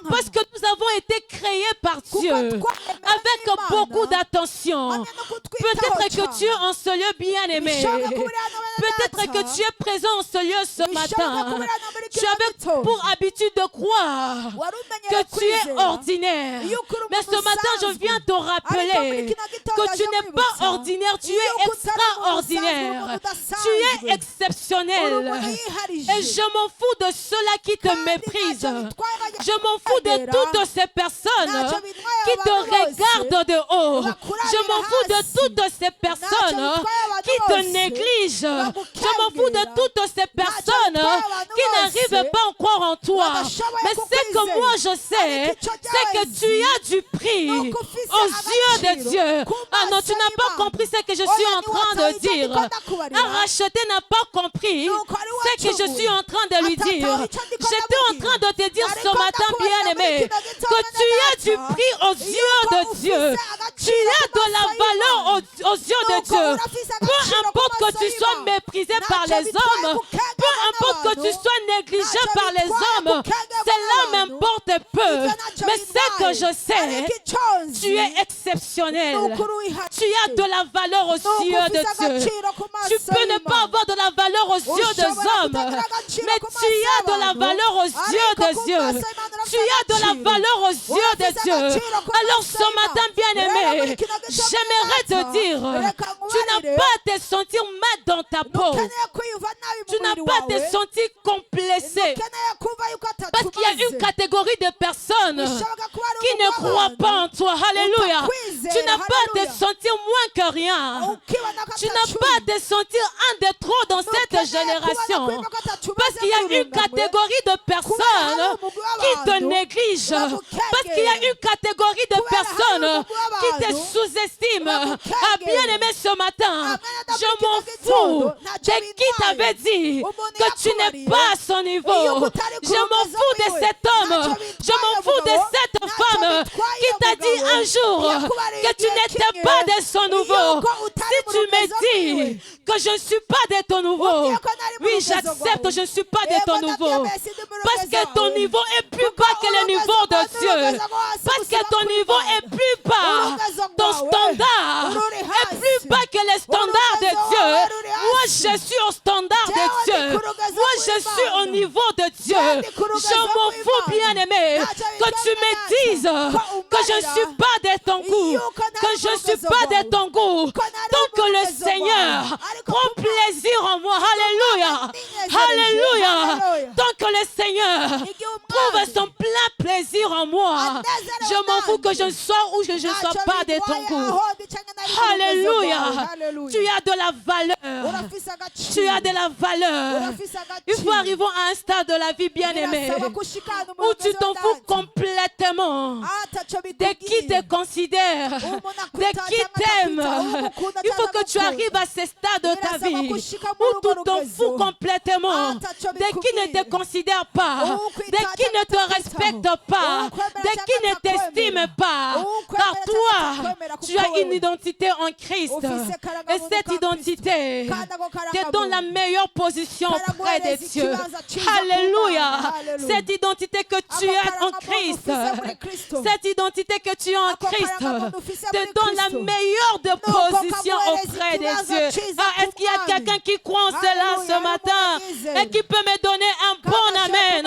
Parce que nous avons été créés par Dieu avec beaucoup d'attention. Peut-être que tu es en ce lieu bien-aimé. Peut-être que tu es présent en ce lieu ce matin. Tu avais pour habitude de croire que tu es ordinaire. Mais ce matin, je viens te rappeler que tu n'es pas ordinaire, tu es extraordinaire. Tu es exceptionnel. Et je m'en fous de ceux-là qui te méprisent. Je m'en fous de toutes ces personnes qui te regardent de haut. Je m'en fous de toutes ces personnes qui te négligent. Je m'en fous de toutes ces personnes qui n'arrivent pas à croire en toi. Mais ce que moi je sais, c'est que tu as du prix aux yeux de Dieu. Ah non, tu n'as pas compris ce que je suis en train de dire. Un racheté n'a pas compris ce que je suis en train de lui dire. J'étais en train de te dire ce matin, bien-aimé, que tu as du prix aux yeux de Dieu. Tu as de la valeur aux yeux de Dieu. Peu importe que tu sois méprisé par les hommes, peu importe que tu sois négligé par les hommes, cela m'importe peu. Mais ce que je sais, tu es exceptionnel. Tu as de la valeur aux yeux de Dieu. Tu peux ne pas avoir de la valeur aux yeux des hommes, mais tu as de la valeur aux yeux de Dieu. Tu as de la valeur aux yeux de Dieu. Alors ce matin, bien-aimé, j'aimerais te dire, tu n'as pas à te sentir mal dans ta peau. Tu n'as pas à te sentir complexé. Parce qu'il y a une catégorie de personnes qui ne croient pas en toi. Alléluia. Tu n'as pas à te sentir moins que rien. Tu n'as pas à te sentir un de trop dans cette génération. Parce qu'il y a une catégorie de personnes qui te négligent. Parce qu'il y a une catégorie de personnes qui te sous-estiment. Ah, bien aimé, ce matin, je m'en fous de qui t'avait dit que tu n'es pas à son niveau. Je m'en fous de cet homme. Je m'en fous de cette femme qui t'a dit un jour que tu n'étais pas de son niveau. Si tu me dis que je ne suis pas de ton niveau, oui, j'accepte que je ne suis pas de ton niveau. Parce que ton niveau est plus bas que le niveau de Dieu. Parce que ton niveau est plus bas. Ton standard est plus bas que le standard de Dieu. Moi, je suis au standard de Dieu. Moi, je suis au niveau de Dieu. Je m'en fous, bien-aimé, que tu me dises que je ne suis pas de ton goût. Que je ne suis pas de ton goût. Tant que le Seigneur prend plaisir en moi. Alléluia. Alléluia. Alléluia. Tant que le Seigneur trouve son plein plaisir en moi, je m'en fous que je sois ou que je ne sois pas de ton goût. Alléluia. Tu as de la valeur. Tu as de la valeur. Il faut arriver à un stade de la vie bien-aimé où tu t'en fous complètement de qui te considère, de qui t'aime. Il faut que tu arrives à ce stade de ta vie où tu t'en fous complètement de qui ne te considère pas, de qui ne te respecte pas, de qui ne t'estime pas. Car toi, tu as une identité en Christ. Et cette identité te donne la meilleure position auprès de Dieu. Alléluia. Cette identité que tu as en Christ, cette identité que tu as en Christ te donne la meilleure de position auprès de Dieu. Ah, est-ce qu'il y a quelqu'un qui croit en cela ce matin et qui peut me donner un bon amen?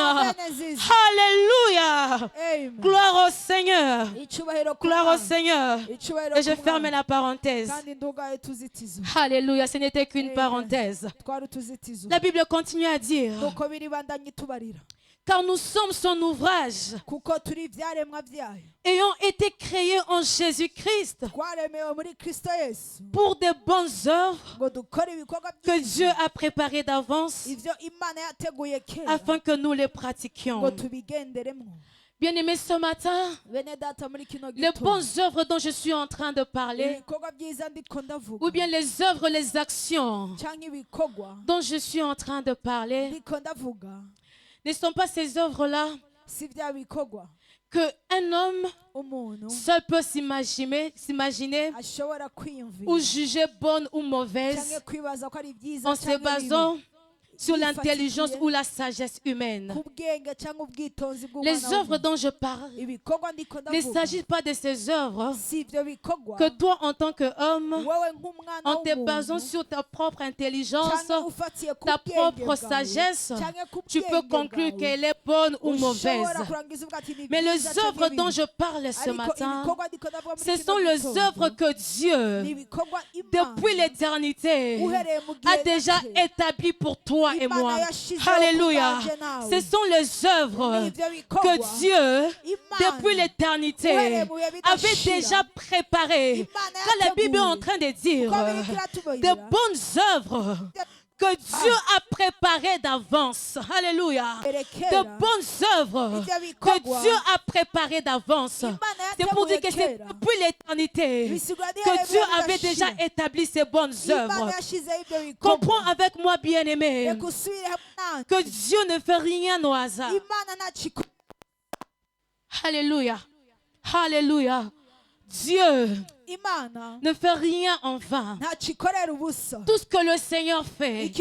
Alléluia. Gloire au Seigneur. Gloire au Seigneur. Et je ferme la parenthèse. Alléluia. Ce n'était qu'une parenthèse. La Bible continue à dire, car nous sommes son ouvrage, ayant été créés en Jésus-Christ pour de bonnes œuvres que Dieu a préparées d'avance afin que nous les pratiquions. Bien-aimés, ce matin, les bonnes œuvres dont je suis en train de parler, ou bien les œuvres, les actions dont je suis en train de parler, ne sont pas ces œuvres-là qu'un homme seul peut s'imaginer ou juger bonne ou mauvaise en se basant sur l'intelligence ou la sagesse humaine. Les œuvres dont je parle, ne s'agit pas de ces œuvres que toi, en tant qu'homme, en te basant sur ta propre intelligence, ta propre sagesse, tu peux conclure qu'elle est bonne ou mauvaise. Mais les œuvres dont je parle ce matin, ce sont les œuvres que Dieu, depuis l'éternité, a déjà établies pour toi et moi. Alléluia. Ce sont les œuvres que Dieu, depuis l'éternité, avait déjà préparées. Quand la Bible est en train de dire de bonnes œuvres que Dieu a préparées d'avance. Alléluia. De bonnes œuvres que Dieu a préparées d'avance. C'est pour dire que c'est depuis l'éternité que Dieu avait déjà établi ces bonnes œuvres. Comprends avec moi, bien-aimé, que Dieu ne fait rien au hasard. Alléluia. Alléluia. Dieu ne fait rien en vain. Tout ce que le Seigneur fait,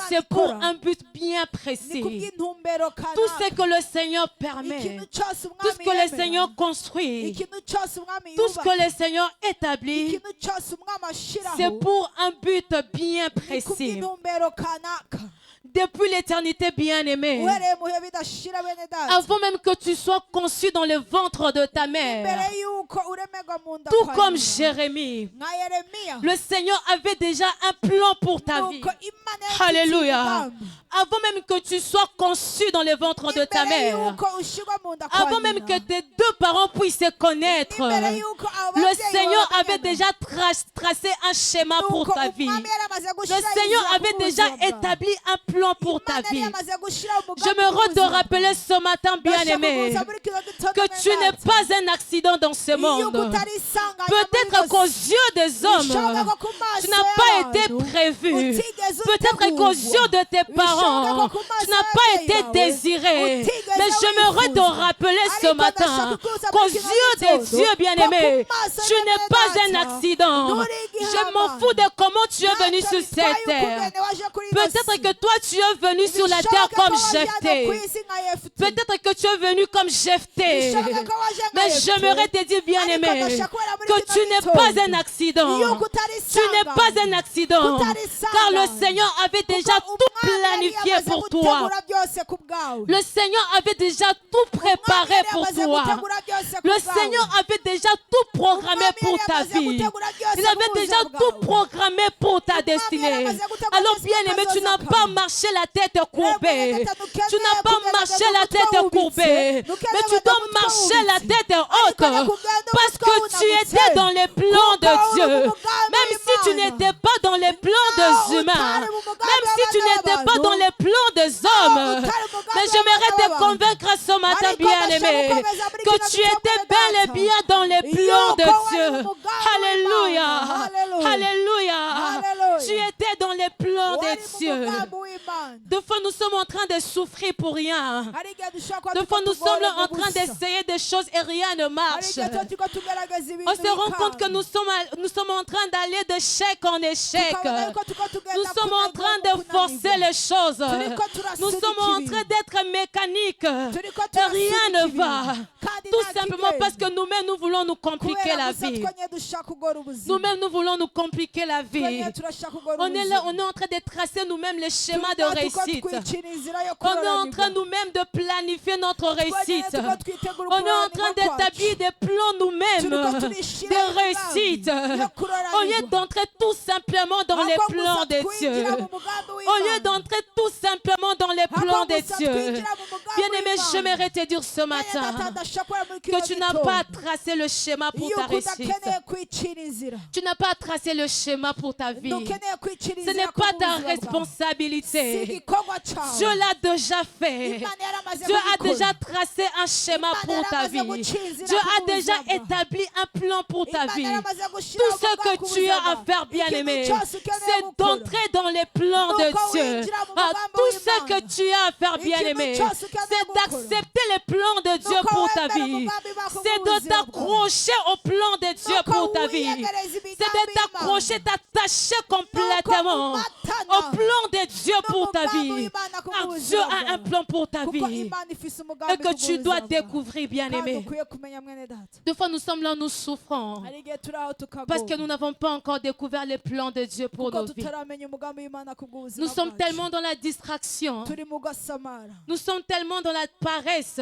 c'est pour un but bien précis. Tout ce que le Seigneur permet, tout ce que le Seigneur construit, tout ce que le Seigneur établit, c'est pour un but bien précis. Depuis l'éternité, bien-aimé, avant même que tu sois conçu dans le ventre de ta mère, tout comme Jérémie, le Seigneur avait déjà un plan pour ta vie. Alléluia. Avant même que tu sois conçu dans le ventre de ta mère, avant même que tes deux parents puissent se connaître, le Seigneur avait déjà tracé un schéma pour ta vie. Le Seigneur avait déjà établi un plan pour ta vie. Je me rends te rappeler ce matin, bien-aimé, que tu n'es pas un accident dans ce monde. Peut-être qu'aux yeux des hommes, tu n'as pas été prévu. Peut-être qu'aux yeux de tes parents, tu n'as pas été désiré. Mais je me rends te rappeler ce matin qu'aux yeux de Dieu, bien-aimé, tu n'es pas un accident. Je m'en fous de comment tu es venu sur cette terre. Peut-être que toi, tu es venu sur la terre comme jeté. Peut-être que tu es venu comme Jephthé. Mais j'aimerais te dire, bien-aimé, que tu n'es pas un accident. Tu n'es pas un accident. Car le Seigneur avait déjà tout planifié pour toi. Le Seigneur avait déjà tout préparé pour toi. Le Seigneur avait déjà tout programmé pour ta vie. Il avait déjà tout programmé pour ta destinée. Alors bien-aimé, tu n'as pas marché la tête courbée. Tu n'as pas marché la tête courbée. Mais tu dois marcher la tête haute. Parce que tu étais dans les plans de Dieu. Même si tu n'étais pas dans les plans des humains. Même si tu n'étais pas dans les plans des hommes. Mais j'aimerais te convaincre ce matin, bien-aimé, que tu étais bel et bien dans les plans de Dieu. Alléluia. Alléluia. Tu étais dans les plans de Dieu. Des fois, nous sommes en train de souffrir pour rien. Des fois, nous sommes en train d'essayer des choses et rien ne marche. On se rend compte que nous sommes en train d'aller de chèque en échec. Nous sommes en train de forcer les choses. Nous sommes en train d'être mécaniques. Et rien ne va. Tout simplement parce que nous-mêmes, nous voulons nous compliquer la vie. Nous-mêmes, nous voulons nous compliquer la vie. On est là, on est en train de tracer nous-mêmes les schémas de réussite. On est en train nous-mêmes de planifier notre réussite. On est en train d'établir des plans nous-mêmes de réussite. Au lieu d'entrer tout simplement dans les plans de Dieu. Au lieu d'entrer tout simplement dans les plans de Dieu. Bien-aimé, j'aimerais te dire ce matin que tu n'as pas tracé le schéma pour ta réussite. Tu n'as pas tracé le schéma pour ta vie. Ce n'est pas ta responsabilité. Dieu l'a déjà fait. Dieu a déjà tracé un schéma pour ta vie. Dieu a déjà établi un plan pour ta vie. Tout ce que tu as à faire, bien-aimé, c'est d'entrer dans les plans de Dieu. Tout ce que tu as à faire, bien-aimé, c'est d'accepter les plans de Dieu pour ta vie. C'est de t'accrocher au plan de Dieu pour ta vie. C'est de t'accrocher, t'attacher complètement au plan de Dieu pour ta vie. Car Dieu a un plan pour ta vie. Et que tu dois découvrir, bien-aimé. Des fois, nous sommes là, nous souffrons. Parce que nous n'avons pas encore découvert les plans de Dieu pour nos vies. Nous sommes tellement dans la distraction. Nous sommes tellement dans la paresse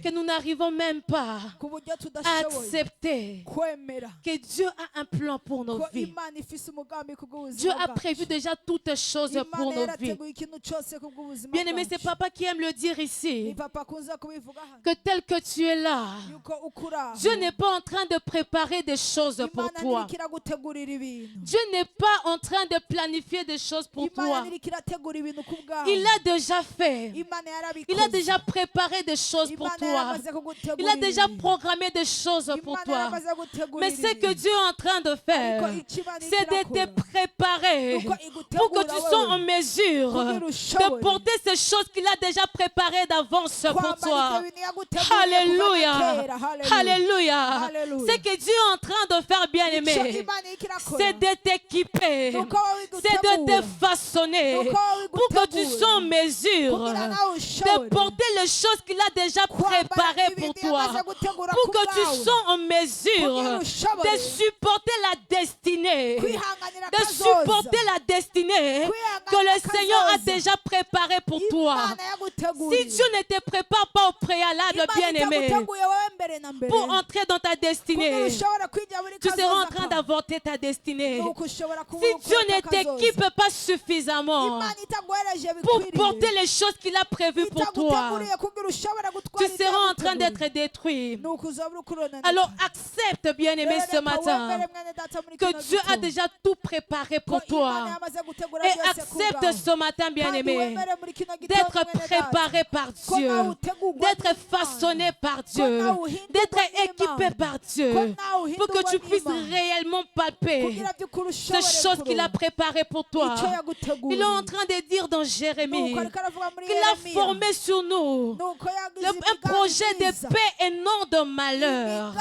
que nous n'arrivons même pas à accepter que Dieu a un plan pour nos vies. Dieu a prévu déjà toutes choses pour nos vies. Bien-aimé, c'est papa qui aime le dire ici. Que tel que tu es là, Dieu n'est pas en train de préparer des choses pour toi. Dieu n'est pas en train de planifier des choses pour toi. Il a déjà fait. Il a déjà préparé des choses pour toi. Il a déjà programmé des choses pour toi. Mais ce que Dieu est en train de faire, c'est de te préparer pour que tu sois en mesure de porter ces choses qu'il a déjà préparées d'avance pour toi. Alléluia. Alléluia. Ce que Dieu est en train de faire, bien-aimé, c'est de t'équiper, c'est de te façonner pour que tu sois en mesure de porter les choses qu'il a déjà préparées pour toi. Pour que tu sois en mesure de supporter la destinée. De supporter la destinée que le Seigneur a déjà préparée pour toi. Si Dieu ne te prépare pas au préalable, bien-aimé, pour entrer dans ta destinée, tu seras en train d'avorter ta destinée. Si Dieu ne t'équipe pas suffisamment pour porter les choses qu'il a prévues pour toi, tu seras en train d'être détruit. Alors accepte, bien-aimé, ce matin que Dieu a déjà tout préparé pour toi. Et accepte ce matin, bien-aimé, d'être préparé par Dieu, d'être façonné par Dieu, d'être équipé par Dieu, pour que tu puisses réellement palper ces choses qu'il a préparées pour toi. Il est en train de dire dans Jérémie qu'il a formé sur nous un projet de paix et non de malheur.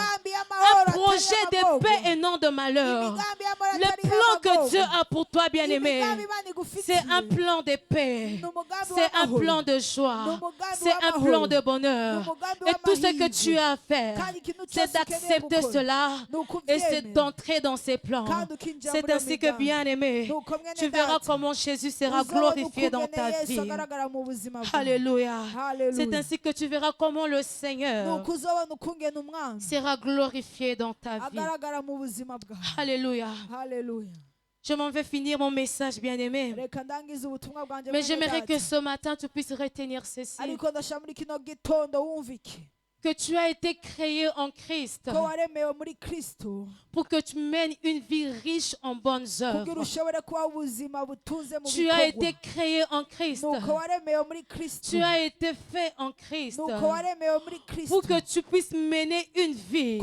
Un projet de paix et non de malheur. Le plan que Dieu a pour toi, bien-aimé, C'est un plan de paix. C'est un plan de joie. C'est un plan de bonheur. Et tout ce que tu as à faire, c'est d'accepter cela et c'est d'entrer dans ses plans. C'est ainsi que, bien-aimé, tu verras comment Jésus sera glorifié dans ta vie. Alléluia. C'est ainsi que tu verras comment le Seigneur sera glorifié dans ta vie. Alléluia. Je m'en vais finir mon message, bien-aimé. Mais j'aimerais que ce matin, tu puisses retenir ceci. Que tu as été créé en Christ pour que tu mènes une vie riche en bonnes œuvres. Tu as été créé en Christ. Tu as été fait en Christ pour que tu puisses mener une vie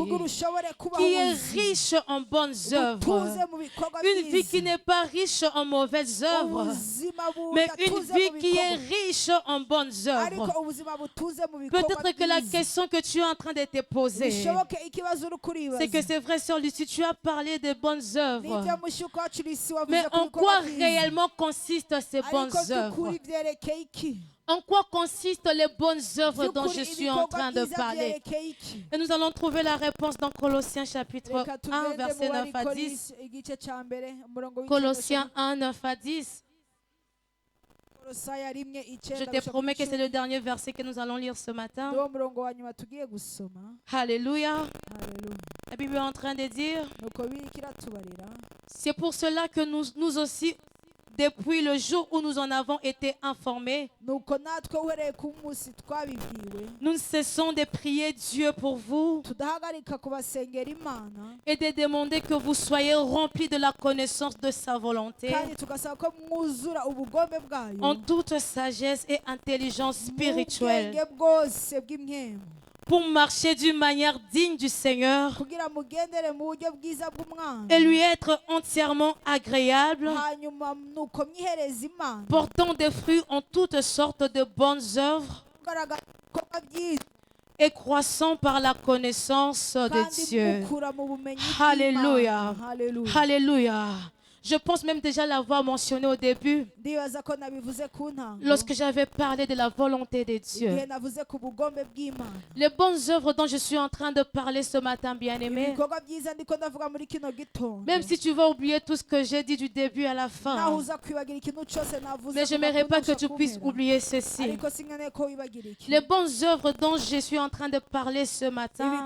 qui est riche en bonnes œuvres. Une vie qui n'est pas riche en mauvaises œuvres, mais une vie qui est riche en bonnes œuvres. Peut-être que la question que tu es en train de te poser, c'est que c'est vrai, sœur Lucie, tu as parlé de bonnes œuvres, mais en quoi réellement consistent ces bonnes œuvres? En quoi consistent les bonnes œuvres dont je suis en train de parler? Et nous allons trouver la réponse dans Colossiens chapitre 1, verset 9 à 10. Colossiens 1, 9 à 10. Je te promets que c'est le dernier verset que nous allons lire ce matin. Alléluia. La Bible est en train de dire, c'est pour cela que nous aussi, depuis le jour où nous en avons été informés, nous ne cessons de prier Dieu pour vous et de demander que vous soyez remplis de la connaissance de sa volonté en toute sagesse et intelligence spirituelle, pour marcher d'une manière digne du Seigneur et lui être entièrement agréable, portant des fruits en toutes sortes de bonnes œuvres et croissant par la connaissance de Dieu. Alléluia. Alléluia. Je pense même déjà l'avoir mentionné au début, lorsque j'avais parlé de la volonté de Dieu. Les bonnes œuvres dont je suis en train de parler ce matin, bien-aimé, même si tu vas oublier tout ce que j'ai dit du début à la fin, mais je n'aimerais pas que tu puisses oublier ceci. Les bonnes œuvres dont je suis en train de parler ce matin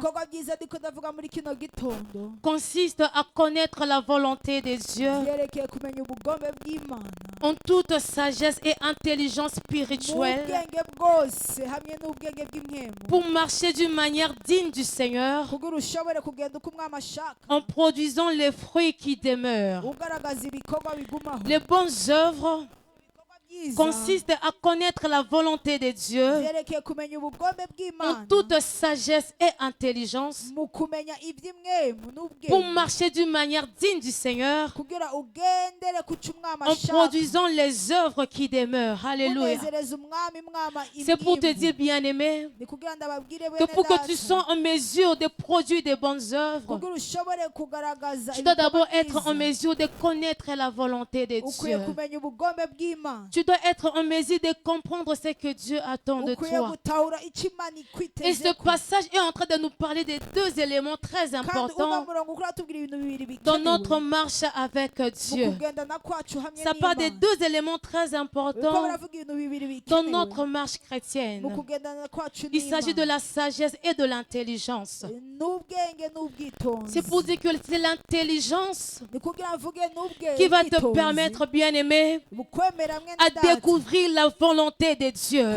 consistent à connaître la volonté de Dieu en toute sagesse et intelligence spirituelle, pour marcher d'une manière digne du Seigneur, en produisant les fruits qui demeurent. Les bonnes œuvres consiste à connaître la volonté de Dieu en toute sagesse et intelligence, pour marcher d'une manière digne du Seigneur, en produisant les œuvres qui demeurent. Alléluia. C'est pour te dire, bien-aimé, que pour que tu sois en mesure de produire des bonnes œuvres, tu dois d'abord être en mesure de connaître la volonté de Dieu. Tu dois être en mesure de comprendre ce que Dieu attend de toi. Et ce passage est en train de nous parler de deux éléments très importants dans notre marche avec Dieu. Ça parle de deux éléments très importants dans notre marche chrétienne. Il s'agit de la sagesse et de l'intelligence. C'est pour dire que c'est l'intelligence qui va te permettre, bien-aimé, à découvrir la volonté de Dieu.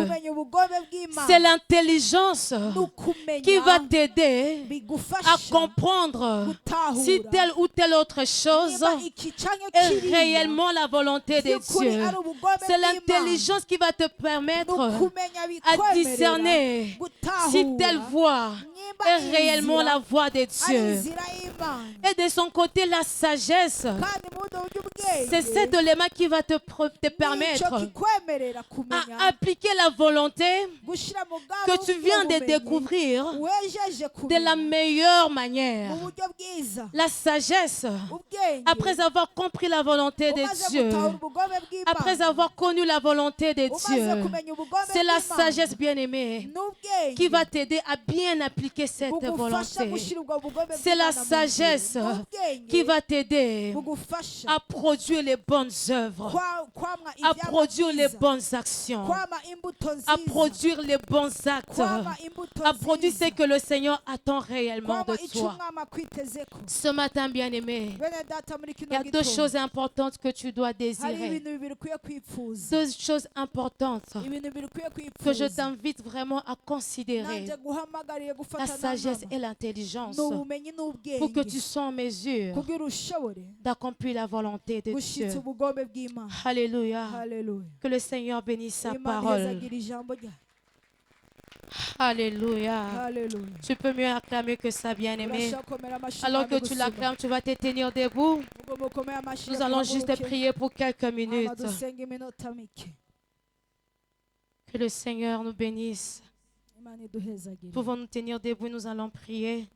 C'est l'intelligence qui va t'aider à comprendre si telle ou telle autre chose est réellement la volonté de Dieu. C'est l'intelligence qui va te permettre à discerner si telle voie est réellement la voie de Dieu. Et de son côté, la sagesse, c'est cet élément qui va te permettre à appliquer la volonté que tu viens de découvrir de la meilleure manière. La sagesse, après avoir compris la volonté de Dieu, après avoir connu la volonté de Dieu, c'est la sagesse, bien-aimée, qui va t'aider à bien appliquer cette volonté. C'est la sagesse qui va t'aider à produire les bonnes œuvres, à produire les bonnes actions, à produire les bons actes, à produire ce que le Seigneur attend réellement de toi. Ce matin, bien-aimé, il y a deux choses importantes que tu dois désirer. Deux choses importantes que je t'invite vraiment à considérer. La sagesse et l'intelligence pour que tu sois en mesure d'accomplir la volonté de Dieu. Alléluia. Que le Seigneur bénisse sa parole. Alléluia. Tu peux mieux acclamer que ça, bien-aimé. Alors que tu l'acclames, tu vas te tenir debout. Nous allons juste prier pour quelques minutes. Que le Seigneur nous bénisse. Pouvons nous tenir debout, nous allons prier.